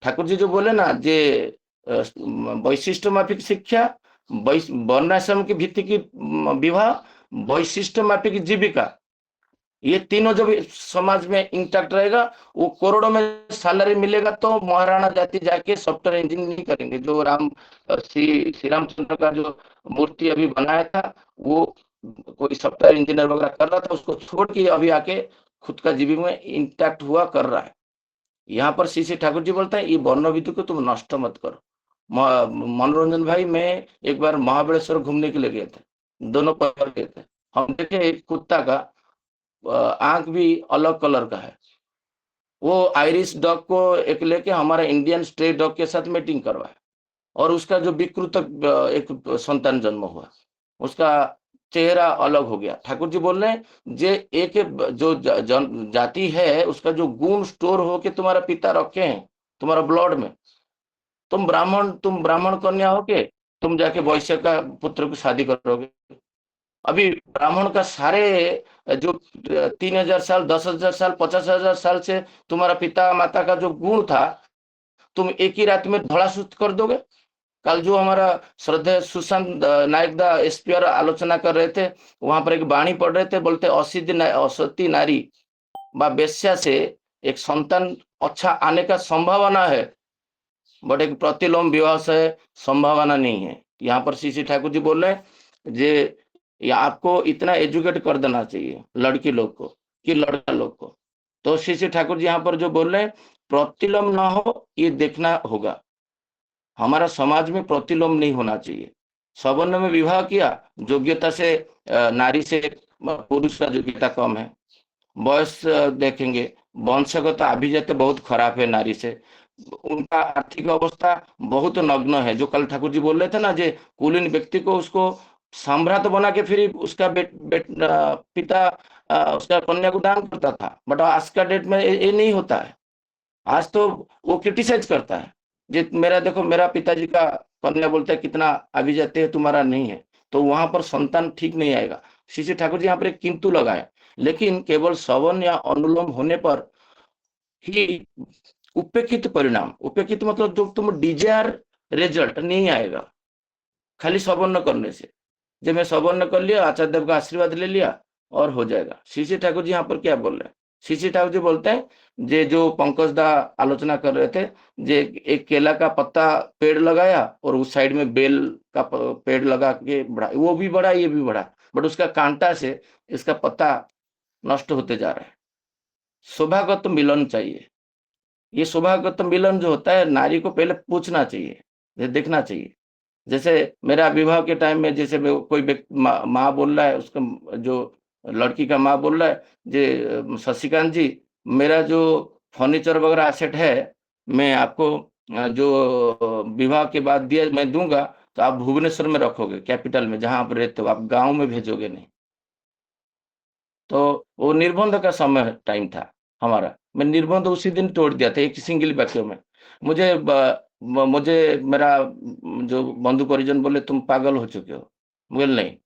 ठाकुर जी जो बोले ना जे वैशिष्ट माफिक शिक्षा, वर्णाश्रम की भित्ति की विवाह, वैशिष्ट माफिक जीविका, ये तीनों जब समाज में इंटैक्ट रहेगा वो करोड़ों में सैलरी मिलेगा तो महाराणा जाति जाके सॉफ्टवेयर इंजीनियरिंग नहीं करेंगे। जो श्री रामचंद्र का जो मूर्ति अभी बनाया था वो कोई सॉफ्टवेयर इंजीनियर वगैरह कर रहा था, उसको छोड़ के अभी आके खुद का जीविका में इंटैक्ट हुआ कर रहा है। यहाँ पर श्री ठाकुर जी बोलते हैं ये वर्ण विधि को तुम नष्ट मत करो। मनोरंजन भाई मैं एक बार महाबलेश्वर घूमने के लिए गए थे, दोनों परिवार गए थे। हम देखे एक कुत्ता का आंख भी अलग कलर का है। वो आयरिश डॉग को एक लेके हमारा इंडियन स्ट्रे डॉग के साथ मीटिंग करवाया और उसका जो विकृत एक संतान जन्म हुआ, उसका चेहरा अलग हो गया। ठाकुर जी बोल रहे हैं जे एक जो जाति है उसका जो गुण स्टोर होके तुम्हारा पिता रखे हैं तुम्हारा ब्लड में, तुम ब्राह्मण कन्या होके तुम जाके वैश्य का पुत्र को शादी करोगे। अभी ब्राह्मण का सारे जो 3000 साल 10,000 साल 50,000 साल से तुम्हारा पिता माता का जो गुण था तुम एक ही रात में धड़ासूत कर दोगे। कल जो हमारा श्रद्धेय सुशांत नायक दा एसपीआर आलोचना कर रहे थे, वहां पर एक वाणी पढ़ रहे थे, बोलते असती नारी बा वेश्या से एक संतान अच्छा आने का संभावना है, बट एक प्रतिलोम विवाह से संभावना नहीं है। यहाँ पर श्री ठाकुर जी बोल रहे हैं जे या आपको इतना एजुकेट कर देना चाहिए लड़की लोग को कि लड़का लोग को। तो श्री ठाकुर जी यहाँ पर जो बोल रहे हैं प्रतिलोम ना हो ये देखना होगा। हमारा समाज में प्रतिलोम नहीं होना चाहिए। सवर्ण में विवाह किया, योग्यता से नारी से पुरुष का योग्यता कम है। बयस देखेंगे, वंशगत अभिजात बहुत खराब है नारी से, उनका आर्थिक अवस्था बहुत नग्न है। जो कल ठाकुर जी बोल रहे थे ना, जे कुलीन व्यक्ति को उसको सम्राट बना के फिर उसका पिता उसका कन्या को दान करता था, बट आज का डेट में ये नहीं होता है। आज तो वो क्रिटिसाइज करता है जे मेरा देखो मेरा पिताजी का कन्या बोलता है कितना अभिजात है तुम्हारा नहीं है, तो वहां पर संतान ठीक नहीं आएगा। श्री ठाकुर जी यहाँ पर एक किंतु लगाए, लेकिन केवल सवर्ण या अनुलोम होने पर ही उपेक्षित परिणाम, उपेक्षित मतलब जो तुम डिजायर रिजल्ट नहीं आएगा खाली सवर्ण करने से। जब मैं सवर्ण कर लिया, आचार्य देव का आशीर्वाद ले लिया और हो जाएगा। श्री ठाकुर जी यहाँ पर क्या बोल रहे हैं? श्री ठाकुर जी बोलते हैं जे जो पंकज दा आलोचना कर रहे थे, जे एक केला का पत्ता पेड़ लगाया और उस साइड में बेल का पेड़ लगा के बढ़ा, वो भी बढ़ा ये भी बढ़ा, बट उसका कांटा से इसका पत्ता नष्ट होते जा रहा है। सौभाग्यत मिलन चाहिए। ये सौभाग्यत मिलन जो होता है नारी को पहले पूछना चाहिए, देखना चाहिए। जैसे मेरा विवाह के टाइम में जैसे कोई माँ बोल रहा है, उसका जो लड़की का माँ बोल रहा है जे शशिकांत जी मेरा जो फर्नीचर वगैरह एसेट है मैं आपको जो विवाह के बाद दिया मैं दूंगा, तो आप भुवनेश्वर में रखोगे, कैपिटल में जहां आप रहते हो, आप गांव में भेजोगे नहीं। तो वो निर्बंध का समय टाइम था हमारा, मैं निर्बंध उसी दिन तोड़ दिया था एक सिंगल वाक्य में। मुझे मेरा जो बंधु परिजन बोले तुम पागल हो चुके हो। बोल नहीं,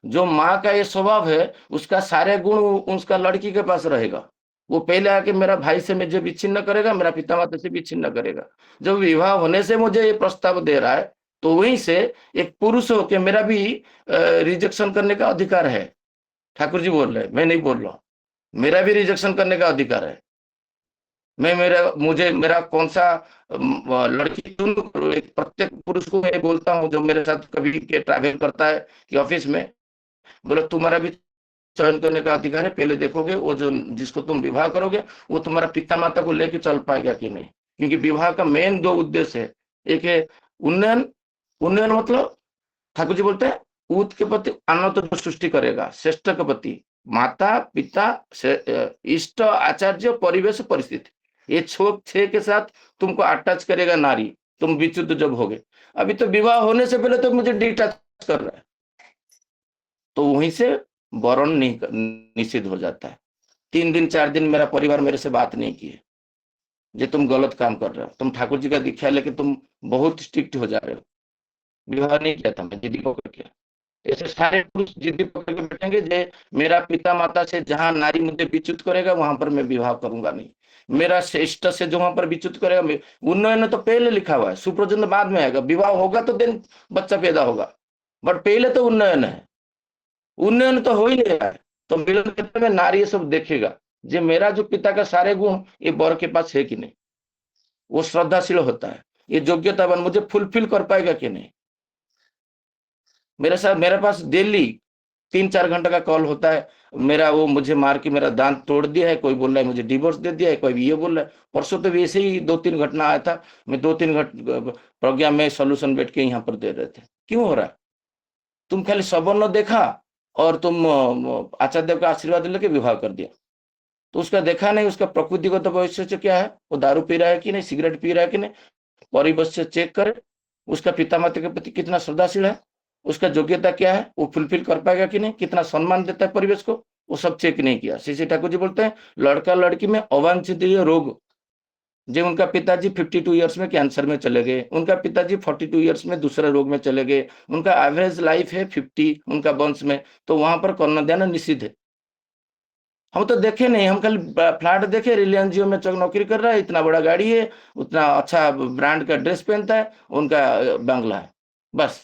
जो माँ का ये स्वभाव है उसका सारे गुण उसका लड़की के पास रहेगा। वो पहले आके मेरा भाई से मुझे विच्छिन्न करेगा, मेरा पिता माता से विच्छिन्न करेगा। जब विवाह होने से मुझे ये प्रस्ताव दे रहा है तो वहीं से एक पुरुष होके मेरा भी रिजेक्शन करने का अधिकार है। ठाकुर जी बोल रहे हैं, मैं नहीं बोल रहा हूँ। मेरा भी रिजेक्शन करने का अधिकार है। मेरा कौन सा लड़की चुन, एक प्रत्येक पुरुष को मैं बोलता हूँ जो मेरे साथ कभी के ट्रैवल करता है कि ऑफिस में, बोले तुम्हारा भी चयन करने का अधिकार है। पहले देखोगे वो जो जिसको तुम विवाह करोगे वो तुम्हारा पिता माता को लेके चल पाएगा कि नहीं, क्योंकि विवाह का मेन दो उद्देश्य है। एक है उन्नयन, उन्नयन मतलब ठाकुर जी बोलते हैं ऊत के प्रति अनंत जो सृष्टि करेगा, श्रेष्ठ के प्रति माता पिता इष्ट आचार्य परिवेश परिस्थिति, ये छह के साथ तुमको अटैच करेगा नारी, तुम विच्युत जब होगे। अभी तो विवाह होने से पहले तो मुझे डिटैच कर रहा है, तो वहीं से वरण निषिद्ध हो जाता है। 3 दिन 4 दिन मेरा परिवार मेरे से बात नहीं किए, जे तुम गलत काम कर रहे हो, तुम ठाकुर जी का दीक्षा लेके तुम बहुत स्ट्रिक्ट हो जा रहे हो। विवाह नहीं किया था मैं, जिद्दी पकड़ के। ऐसे सारे पुरुष जिद्दी पकड़ के बैठेंगे जे मेरा पिता माता से जहां नारी मुझे विच्युत करेगा वहां पर मैं विवाह करूंगा नहीं। मेरा श्रेष्ठ से जो वहां पर विच्युत करेगा, उन्नयन तो पहले लिखा हुआ है, सुप्रजन बाद में आएगा। विवाह होगा तो दिन बच्चा पैदा होगा, बट पहले तो उन्नयन है। उन्नयन तो हो ही नहीं रहा है, तो मिलन क्षेत्र में नारी ये सब देखेगा जे मेरा जो पिता का सारे गुण ये वर के पास है कि नहीं। वो श्रद्धाशील होता है, ये योग्यतावान मुझे फुलफिल कर पाएगा कि नहीं। मेरे पास डेली 3-4 घंटे का कॉल होता है मेरा, वो मुझे मार के मेरा दांत तोड़ दिया है, कोई बोल रहा है मुझे डिवोर्स दे दिया है, कोई ये बोल रहा है। परसों तो ऐसे ही 2-3 घटना आया था, मैं 2-3 प्रज्ञा में सोल्यूशन बैठ के यहाँ पर दे रहे थे। क्यों हो रहा है? तुम खाली सवर्ण देखा और तुम आचार्य देव का आशीर्वाद लेके विवाह कर दिया, तो उसका देखा नहीं उसका प्रकृतिगत भविष्य क्या है, वो दारू पी रहा है कि नहीं, सिगरेट पी रहा है कि नहीं, परिवेश से चेक करे, उसका पिता माता के प्रति कितना श्रद्धाशील है, उसका योग्यता क्या है, वो फुलफिल कर पाएगा कि नहीं, कितना सम्मान देता है परिवेश को, वो सब चेक नहीं किया। श्री ठाकुर जी बोलते हैं लड़का लड़की में अवांछित रोग, जो उनका पिताजी 52 इयर्स में कैंसर में चले गए, उनका पिताजी 42 इयर्स में दूसरे रोग में चले गए, उनका एवरेज लाइफ है 50 उनका वंश में, तो वहां पर कन्यादान निषिद्ध है। हम तो देखे नहीं, हम खाली फ्लैट देखे, रिलायंस जियो में नौकरी कर रहा है, इतना बड़ा गाड़ी है, उतना अच्छा ब्रांड का ड्रेस पहनता है, उनका बंगला है, बस।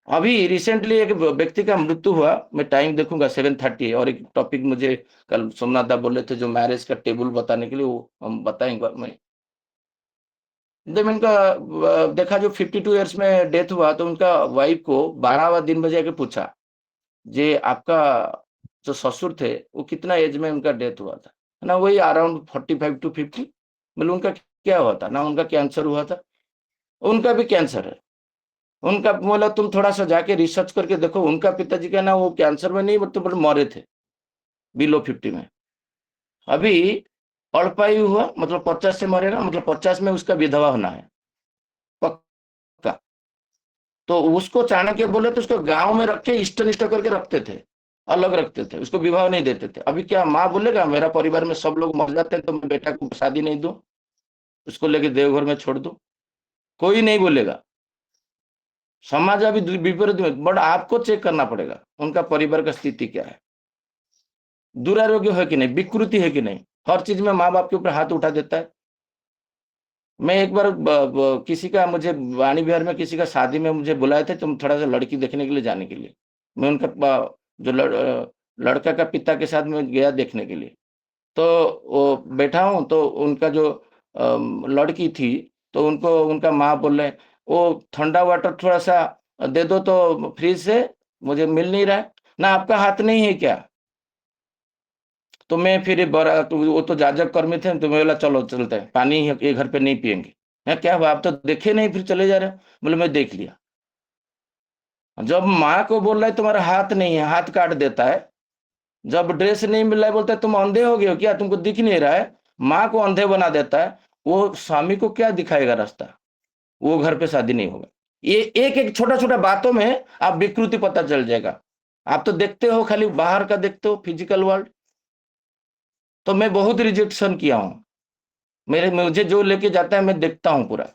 अभी रिसेंटली एक व्यक्ति का मृत्यु हुआ, मैं टाइम देखूंगा 7:30, और एक टॉपिक मुझे कल सोमनाथ दा बोले थे जो मैरिज का टेबल बताने के लिए, वो हम बताएंगे। मैं जब इनका देखा जो 52 इयर्स में डेथ हुआ, तो उनका वाइफ को 12वां दिन बजे के पूछा जे आपका जो ससुर थे वो कितना एज में उनका डेथ हुआ था, ना वही अराउंड 45 to 50। मतलब उनका क्या हुआ था ना, उनका कैंसर हुआ था, उनका भी कैंसर है। उनका बोला तुम थोड़ा सा जाके रिसर्च करके देखो, उनका पिताजी का ना वो कैंसर में नहीं तो मरे थे बिलो 50 में। अभी अल्पायु हुआ मतलब 50 से मरेगा, मतलब 50 में उसका विधवा होना है पक्का। तो उसको चाणक्य बोले तो उसको गांव में रख के इष्ट निष्ठ करके रखते थे, अलग रखते थे, उसको विवाह नहीं देते थे। अभी क्या माँ बोलेगा मेरा परिवार में सब लोग मर जाते हैं तो मैं बेटा को शादी नहीं दूं, उसको लेके देवघर में छोड़ दूं? कोई नहीं बोलेगा। समाज अभी विपरीत में, बट आपको चेक करना पड़ेगा उनका परिवार का स्थिति क्या है, दुरारोग्य है कि नहीं, विकृति है कि नहीं। हर चीज में माँ बाप के ऊपर हाथ उठा देता है। मैं एक बार किसी का, मुझे वाणी विहार में किसी का शादी में मुझे बुलाए थे तुम थोड़ा सा लड़की देखने के लिए जाने के लिए। मैं उनका जो लड़का का पिता के साथ में गया देखने के लिए, तो वो बैठा हूँ, तो उनका जो लड़की थी, तो उनको उनका माँ बोल रहे वो ठंडा वाटर थोड़ा सा दे दो तो फ्रिज से, मुझे मिल नहीं रहा है ना, आपका हाथ नहीं है क्या? तो मैं फिर बड़ा, तो वो तो जाजक कर्मी थे, तो मैं बोला चलो चलते हैं, पानी ये घर पे नहीं पियेंगे। है क्या हुआ, आप तो देखे नहीं फिर चले जा रहे हो? बोले मैं देख लिया। जब माँ को बोल रहा है तुम्हारा हाथ नहीं है, हाथ काट देता है। जब ड्रेस नहीं मिल रहा है बोलता है तुम अंधे हो गए हो क्या, तुमको दिख नहीं रहा है, माँ को अंधे बना देता है। वो स्वामी को क्या दिखाएगा रास्ता? वो घर पे शादी नहीं होगा। ये एक एक छोटा छोटा बातों में आप विकृति पता चल जाएगा। आप तो देखते हो, खाली बाहर का देखते हो, फिजिकल वर्ल्ड। तो मैं बहुत रिजेक्शन किया हूं। मुझे जो लेके जाता है मैं देखता हूं पूरा।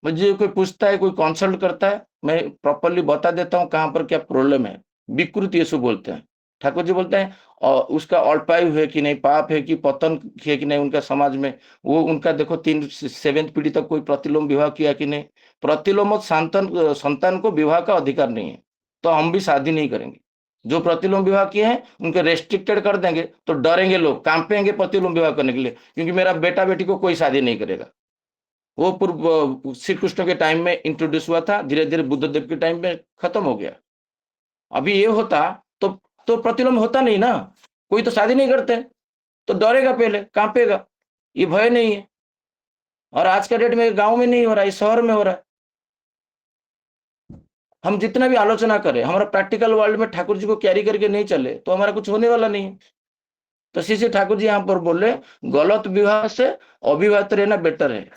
मुझे कोई पूछता है, कोई कंसल्ट करता है, मैं प्रॉपरली बता देता हूं कहां पर क्या प्रॉब्लम है। विकृति यीशु बोलते हैं। ठाकुर जी बोलते हैं और उसका अल्पायु है कि नहीं, पाप है कि पतन है कि नहीं उनका समाज में। वो उनका देखो 7th पीढ़ी तक कोई प्रतिलोम विवाह किया कि नहीं। प्रतिलोम संतान को विवाह का अधिकार नहीं है, तो हम भी शादी नहीं करेंगे। जो प्रतिलोम विवाह किए हैं उनके रेस्ट्रिक्टेड कर देंगे तो डरेंगे लोग, कांपेंगे प्रतिलोम विवाह करने के लिए, क्योंकि मेरा बेटा बेटी को कोई शादी नहीं करेगा। वो पूर्व श्री कृष्ण के टाइम में इंट्रोड्यूस हुआ था, धीरे धीरे बुद्ध देव के टाइम में खत्म हो गया। अभी ये होता तो प्रतिलोम होता नहीं ना, कोई तो शादी नहीं करते, तो डरेगा, पहले कांपेगा। ये भय नहीं है। और आज का डेट में गांव में नहीं हो रहा है, शहर में हो रहा है। हम जितना भी आलोचना करें, हमारा प्रैक्टिकल वर्ल्ड में ठाकुर जी को कैरी करके नहीं चले तो हमारा कुछ होने वाला नहीं है। तो श्री ठाकुर जी यहाँ पर बोले गलत विवाह से अविवाहित रहना बेटर है।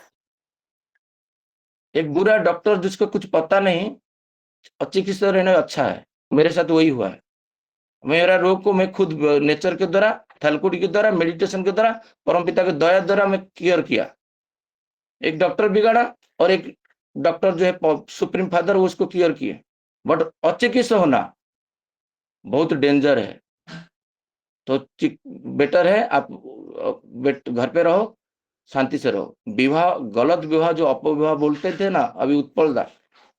एक बुरा डॉक्टर जिसको कुछ पता नहीं और चिकित्सा रहना अच्छा है। मेरे साथ वही हुआ है। मेरा रोग को मैं खुद नेचर के द्वारा, थलकुटी के द्वारा, मेडिटेशन के द्वारा, परमपिता के दया द्वारा मैं क्लियर किया। एक डॉक्टर बिगाड़ा और एक डॉक्टर जो है सुप्रीम फादर, वो उसको क्लियर किए। बट अचिकित्सा होना बहुत डेंजर है। तो बेटर है आप घर पे रहो, शांति से रहो। विवाह, गलत विवाह जो अपविवाह बोलते थे ना, अभी उत्पल दा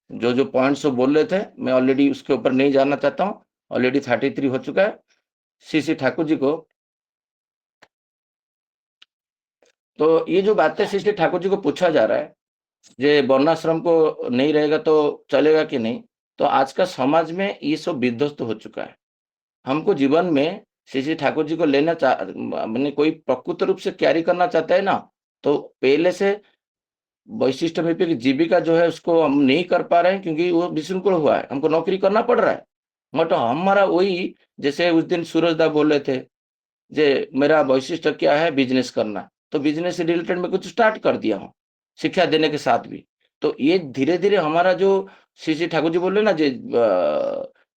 जो पॉइंट्स बोल रहे थे, मैं ऑलरेडी उसके ऊपर नहीं जाना चाहता हूँ। ऑलरेडी 33 हो चुका है। श्री ठाकुर जी को, तो ये जो बातें श्री ठाकुर जी को पूछा जा रहा है, जे वर्णाश्रम को नहीं रहेगा तो चलेगा कि नहीं, तो आज का समाज में ये सब विध्वस्त हो चुका है। हमको जीवन में श्री ठाकुर जी को लेना मैंने कोई प्रकृत रूप से कैरी करना चाहता है ना, तो पहले से वैशिष्ट में जीविका जो है उसको हम नहीं कर पा रहे हैं, क्योंकि वो विशृंखल हुआ है, हमको नौकरी करना पड़ रहा है। बट हमारा वही, जैसे उस दिन सूरजदा बोल रहे थे, जे मेरा वैशिष्ट क्या है, बिजनेस करना, तो बिजनेस से रिलेटेड में कुछ स्टार्ट कर दिया हूँ, शिक्षा देने के साथ भी। तो ये धीरे धीरे हमारा जो श्री ठाकुर जी बोल रहे ना, जे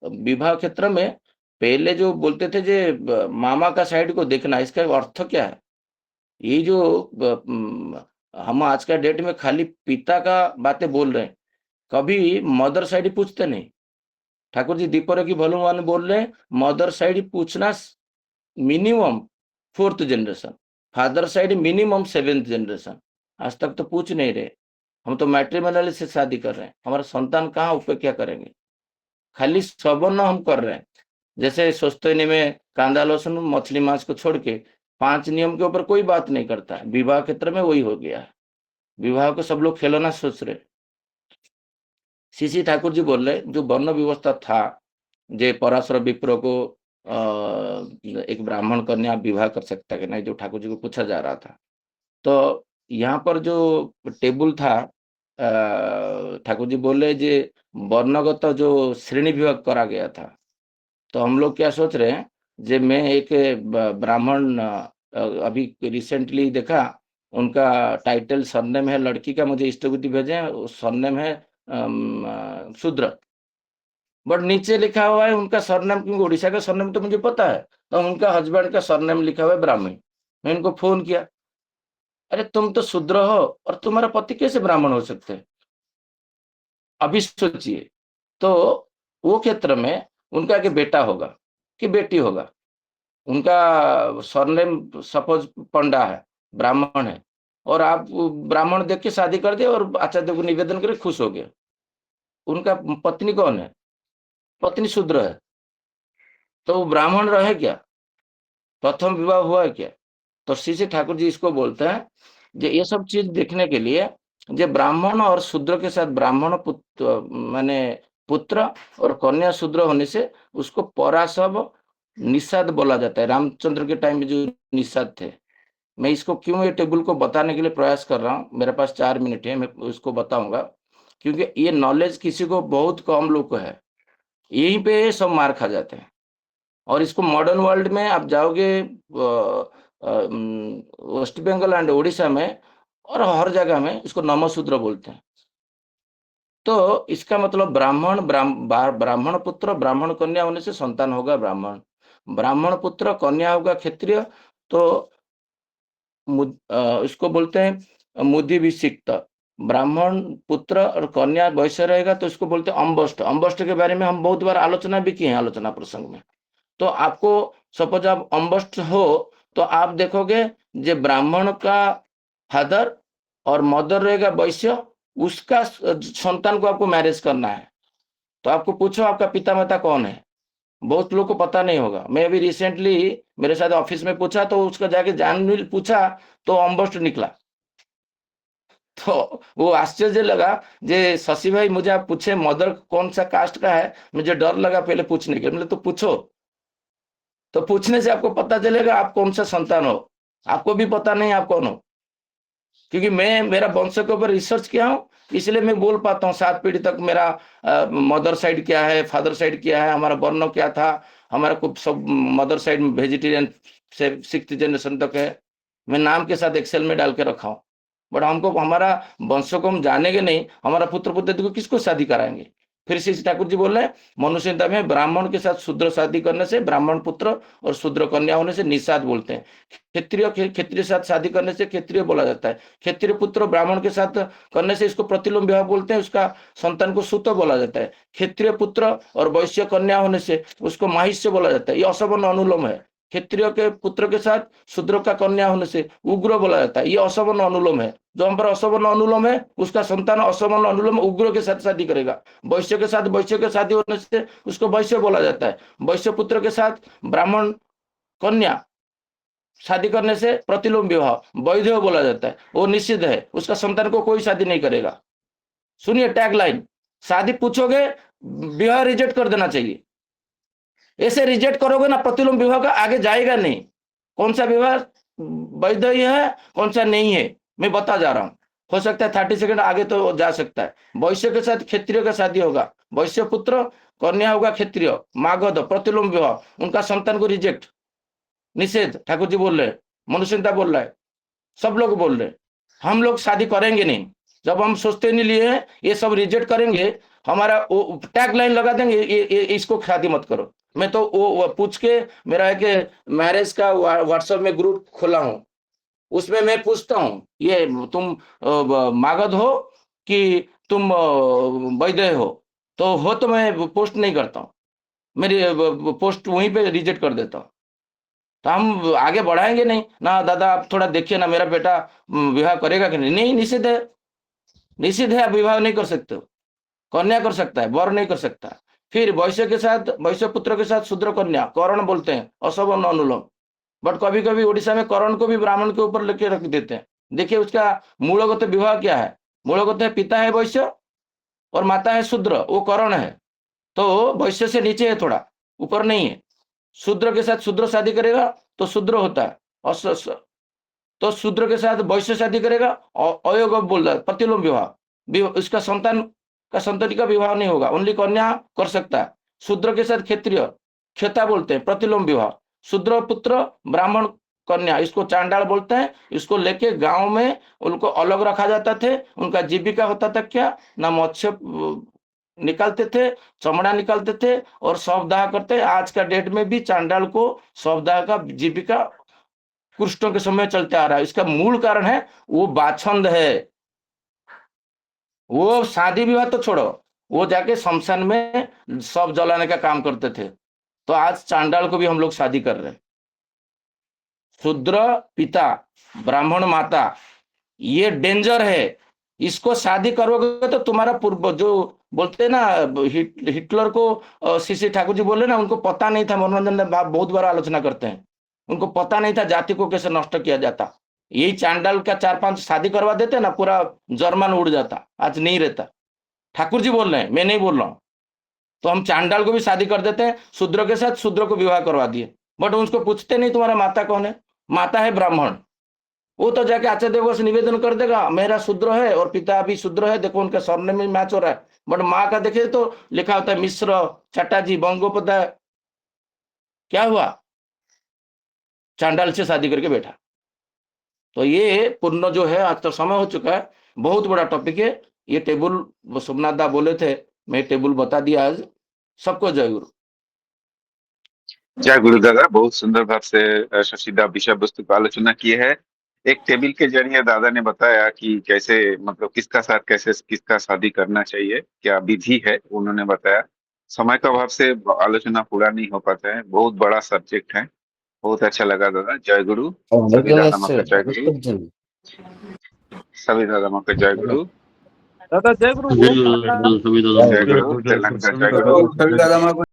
विवाह क्षेत्र में पहले जो बोलते थे जे मामा का साइड को देखना, इसका अर्थ क्या है? ये जो हम आज का डेट में खाली पिता का बातें बोल रहे हैं, कभी मदर साइड ही पूछते नहीं। ठाकुर जी दीपर की भलुमान बोल रहे हैं, मदर साइड पूछना minimum 4th generation, father side minimum 7th generation. आज तक तो पूछ नहीं रहे। हम तो मैट्रिमोनियल से शादी कर रहे हैं, हमारा संतान कहाँ उपेक्षा करेंगे? खाली सवर्ण हम कर रहे हैं। जैसे सोचते में कांदा लहसुन मछली मांस को छोड़ के 5 नियम के ऊपर कोई बात नहीं करता है। विवाह क्षेत्र में वही हो गया है। विवाह को सब लोग खिलौना सोच रहे। श्री ठाकुर जी बोल रहे जो वर्ण व्यवस्था था, जे पराशर विप्र को एक ब्राह्मण कन्या विवाह कर सकता कि नहीं, जो ठाकुर जी को पूछा जा रहा था। तो यहाँ पर जो टेबल था, ठाकुर जी बोले जे वर्णगत जो श्रेणी विभाग करा गया था। तो हम लोग क्या सोच रहे हैं, जे मैं एक ब्राह्मण अभी रिसेंटली देखा, उनका टाइटल सरनेम है लड़की का, मुझे इष्टगुति भेजे, सरनेम है शूद्र, बट नीचे लिखा हुआ है उनका सरनेम, क्योंकि उड़ीसा का सरनेम तो मुझे पता है, तो उनका हस्बैंड का सरनेम लिखा हुआ है ब्राह्मण। मैं इनको फोन किया, अरे तुम तो शूद्र हो और तुम्हारा पति कैसे ब्राह्मण हो सकते हैं? अभी सोचिए। तो वो क्षेत्र में उनका कि बेटा होगा कि बेटी होगा, उनका सरनेम सपोज पंडा है, ब्राह्मण है, और आप ब्राह्मण देख के शादी कर दिए और आचार्य को निवेदन करके खुश हो गए। उनका पत्नी कौन है? पत्नी शूद्र है, तो वो ब्राह्मण रहे क्या? प्रथम विवाह हुआ है क्या? तो श्री ठाकुर जी इसको बोलते हैं, जो ये सब चीज देखने के लिए जो ब्राह्मण और शूद्र के साथ, ब्राह्मण पुत्र माने पुत्र और कन्या शूद्र होने से उसको पराशव निषाद बोला जाता है। रामचंद्र के टाइम में जो निषाद थे, मैं इसको क्यों ये टेबल को बताने के लिए प्रयास कर रहा हूँ, मेरे पास 4 मिनट है, मैं उसको बताऊंगा, क्योंकि ये नॉलेज किसी को बहुत कम लोग को है, यहीं पे सब मार खा जाते हैं। और इसको मॉडर्न वर्ल्ड में आप जाओगे, वेस्ट बंगाल एंड उड़ीसा में और हर जगह में इसको नमशूद्र बोलते हैं। तो इसका मतलब ब्राह्मण पुत्र ब्राह्मण कन्या होने से संतान होगा ब्राह्मण, ब्राह्मण पुत्र कन्या होगा क्षत्रिय, तो इसको बोलते हैं मुदिभिषिक्त। ब्राह्मण पुत्र और कन्या वैश्य रहेगा तो इसको बोलते हैं अम्बष्ट। अम्बष्ट के बारे में हम बहुत बार आलोचना भी किए हैं आलोचना प्रसंग में। तो आपको सपोज आप अम्बष्ट हो तो आप देखोगे जे ब्राह्मण का फादर और मदर रहेगा वैश्य, उसका संतान को आपको मैरिज करना है। तो आपको पूछो आपका पिता माता कौन है, बहुत लोग को पता नहीं होगा। मैं अभी रिसेंटली मेरे साथ ऑफिस में पूछा तो उसका जाके जान पूछा तो अम्बष्ट निकला। तो वो आश्चर्य लगा, जे शशि भाई मुझे आप पूछे मदर कौन सा कास्ट का है, मुझे डर लगा पहले पूछने के, मतलब तो पूछो, तो पूछने से आपको पता चलेगा आप कौन सा संतान हो। आपको भी पता नहीं आप कौन हो, क्योंकि मैं मेरा वंश के ऊपर रिसर्च किया हूँ, इसलिए मैं बोल पाता हूँ 7 पीढ़ी तक मेरा मदर साइड क्या है, फादर साइड क्या है, हमारा वर्ण क्या था, हमारा कुछ सब मदर साइड में वेजिटेरियन से 6th जनरेशन तक है। मैं नाम के साथ एक्सेल में डाल के रखा हूँ। बट हमको हमारा वंश को हम जानेंगे नहीं, हमारा पुत्र पुत्री को किसको शादी कराएंगे। फिर श्री ठाकुर जी बोल रहे हैं मनुष्य संहिता में ब्राह्मण के साथ शूद्र शादी करने से, ब्राह्मण पुत्र और शूद्र कन्या होने से निषाद बोलते हैं। क्षत्रिय साथ शादी करने से क्षत्रिय बोला जाता है। क्षत्रिय पुत्र ब्राह्मण के साथ करने से इसको प्रतिलोम विवाह बोलते हैं, उसका संतान को सूत बोला जाता है। क्षत्रिय पुत्र और वैश्य कन्या होने से उसको माहिष्य बोला जाता है, ये असवर्ण अनुलोम है। क्षत्रिय के पुत्र के साथ शूद्र का कन्या होने से उग्र बोला जाता है, ये असवर्ण अनुलोम है। जो हम पर असवर्ण अनुलोम है उसका संतान असवर्ण अनुलोम उग्र के साथ शादी करेगा। वैश्य के साथ वैश्य के शादी होने से उसको वैश्य बोला जाता है। वैश्य पुत्र के साथ ब्राह्मण कन्या शादी करने से प्रतिलोम विवाह वैध बोला जाता है, वो निषिद्ध है, उसका संतान को कोई शादी नहीं करेगा। सुनिए टैग लाइन, शादी पूछोगे विवाह रिजेक्ट कर देना चाहिए। ऐसे रिजेक्ट करोगे ना प्रतिलोम विवाह का आगे जाएगा नहीं। कौन सा विवाह वैध है कौन सा नहीं है मैं बता जा रहा हूं। हो सकता है 30 सेकंड आगे तो जा सकता है। वैश्य के साथ क्षत्रिय का शादी होगा, वैश्य पुत्र कन्या होगा क्षत्रिय, मागध प्रतिलोम विवाह, उनका संतान को रिजेक्ट निषेध। ठाकुर जी बोल रहे हैं, मनुष्यता बोल रहा है, सब लोग बोल रहे हैं। हम लोग शादी करेंगे नहीं, जब हम सोचते नहीं लिए ये सब रिजेक्ट करेंगे, हमारा टैग लाइन लगा देंगे इसको शादी मत करो। मैं तो वो पूछ के मेरा एक मैरिज का व्हाट्सएप में ग्रुप खोला हूँ, उसमें मैं पूछता हूँ ये तुम मागध हो कि तुम वैद्य हो, तो मैं पोस्ट नहीं करता हूँ, मेरी पोस्ट वहीं पे रिजेक्ट कर देता हूँ। तो हम आगे बढ़ाएंगे नहीं ना। दादा आप थोड़ा देखिए ना मेरा बेटा विवाह करेगा कि नहीं, निषिद्ध है, निषिद्ध है, आप विवाह नहीं कर सकते हो। कन्या कर सकता है, वर नहीं कर सकता। फिर वैश्य के साथ वैश्य पुत्र के साथ शूद्र कन्या करण बोलते हैं, असवर्ण अनुलोम। बट कभी कभी उड़ीसा में करण को भी ब्राह्मण के ऊपर लेके रख देते हैं। देखिए उसका मूलगत विवाह क्या है, मूलगत है पिता है वैश्य और माता है शूद्र, वो करण है। तो वैश्य से नीचे है, थोड़ा ऊपर नहीं है। शूद्र के साथ शूद्र शादी करेगा तो शूद्र होता है, और तो शूद्र के साथ वैश्य शादी करेगा अयोग बोल रहा है, प्रतिलोम विवाह, इसका संतान का संतति का विवाह नहीं होगा, ओनली कन्या कर सकता है। शूद्र के साथ क्षत्रिय क्षता बोलते हैं, प्रतिलोम विवाह। शूद्र पुत्र ब्राह्मण कन्या, इसको चांडाल बोलते हैं। इसको लेके गांव में उनको अलग रखा जाता थे। उनका जीविका होता था क्या ना, मत्स्य निकालते थे, चमड़ा निकालते थे और शवदाह करते। आज का डेट में भी चांडाल को शवदाह का जीविका कृष्णों के समय चलते आ रहा है। इसका मूल कारण है वो बाछंद है। वो शादी विवाह तो छोड़ो, वो जाके शमशान में सब जलाने का काम करते थे। तो आज चांडाल को भी हम लोग शादी कर रहे हैं। शूद्र पिता ब्राह्मण माता, ये डेंजर है। इसको शादी करोगे तो तुम्हारा पूर्व जो बोलते हैं ना, हिटलर को सीसी ठाकुर जी बोले ना, उनको पता नहीं था। मनोरंजन ने बहुत बार आलोचना करते हैं, उनको पता नहीं था जाति को कैसे नष्ट किया जाता। यही चांडाल का 4-5 शादी करवा देते ना, पूरा जर्मन उड़ जाता, आज नहीं रहता। ठाकुर जी बोल रहे हैं, मैं नहीं बोल रहा हूं। तो हम चांडाल को भी शादी कर देते हैं, शूद्र के साथ शूद्र को विवाह करवा दिए। बट उसको पूछते नहीं तुम्हारा माता कौन है, माता है ब्राह्मण। वो तो जाके आचार्य देवगण से निवेदन कर देगा मेरा शूद्र है और पिता भी शूद्र है, देखो उनका सरनेम में मैच हो रहा है। बट माँ का देखे तो लिखा होता है मिश्र, चटर्जी, बंगोपाध्याय। क्या हुआ, चांडाल से शादी करके बैठा। तो ये पूर्ण जो है, आज तो समय हो चुका है, बहुत बड़ा टॉपिक है ये। टेबल सोमनाथ दा बोले थे, मैं टेबल बता दिया आज सबको। जय गुरु। जय गुरु दादा, बहुत सुंदर भाव से शशिदा विषय वस्तु की आलोचना की है। एक टेबल के जरिए दादा ने बताया कि कैसे, मतलब किसका साथ कैसे किसका शादी करना चाहिए, क्या विधि है, उन्होंने बताया। समय का अभाव से आलोचना पूरा नहीं हो पाता है, बहुत बड़ा सब्जेक्ट है। बहुत अच्छा लगा दादा। जय गुरु। सभी दादा माँ का जय गुरु। सभी दादा माँ का जय गुरु। दादा जय गुरु। जय गुरु। तेलंगा जय गुरु। सभी दादा माँ को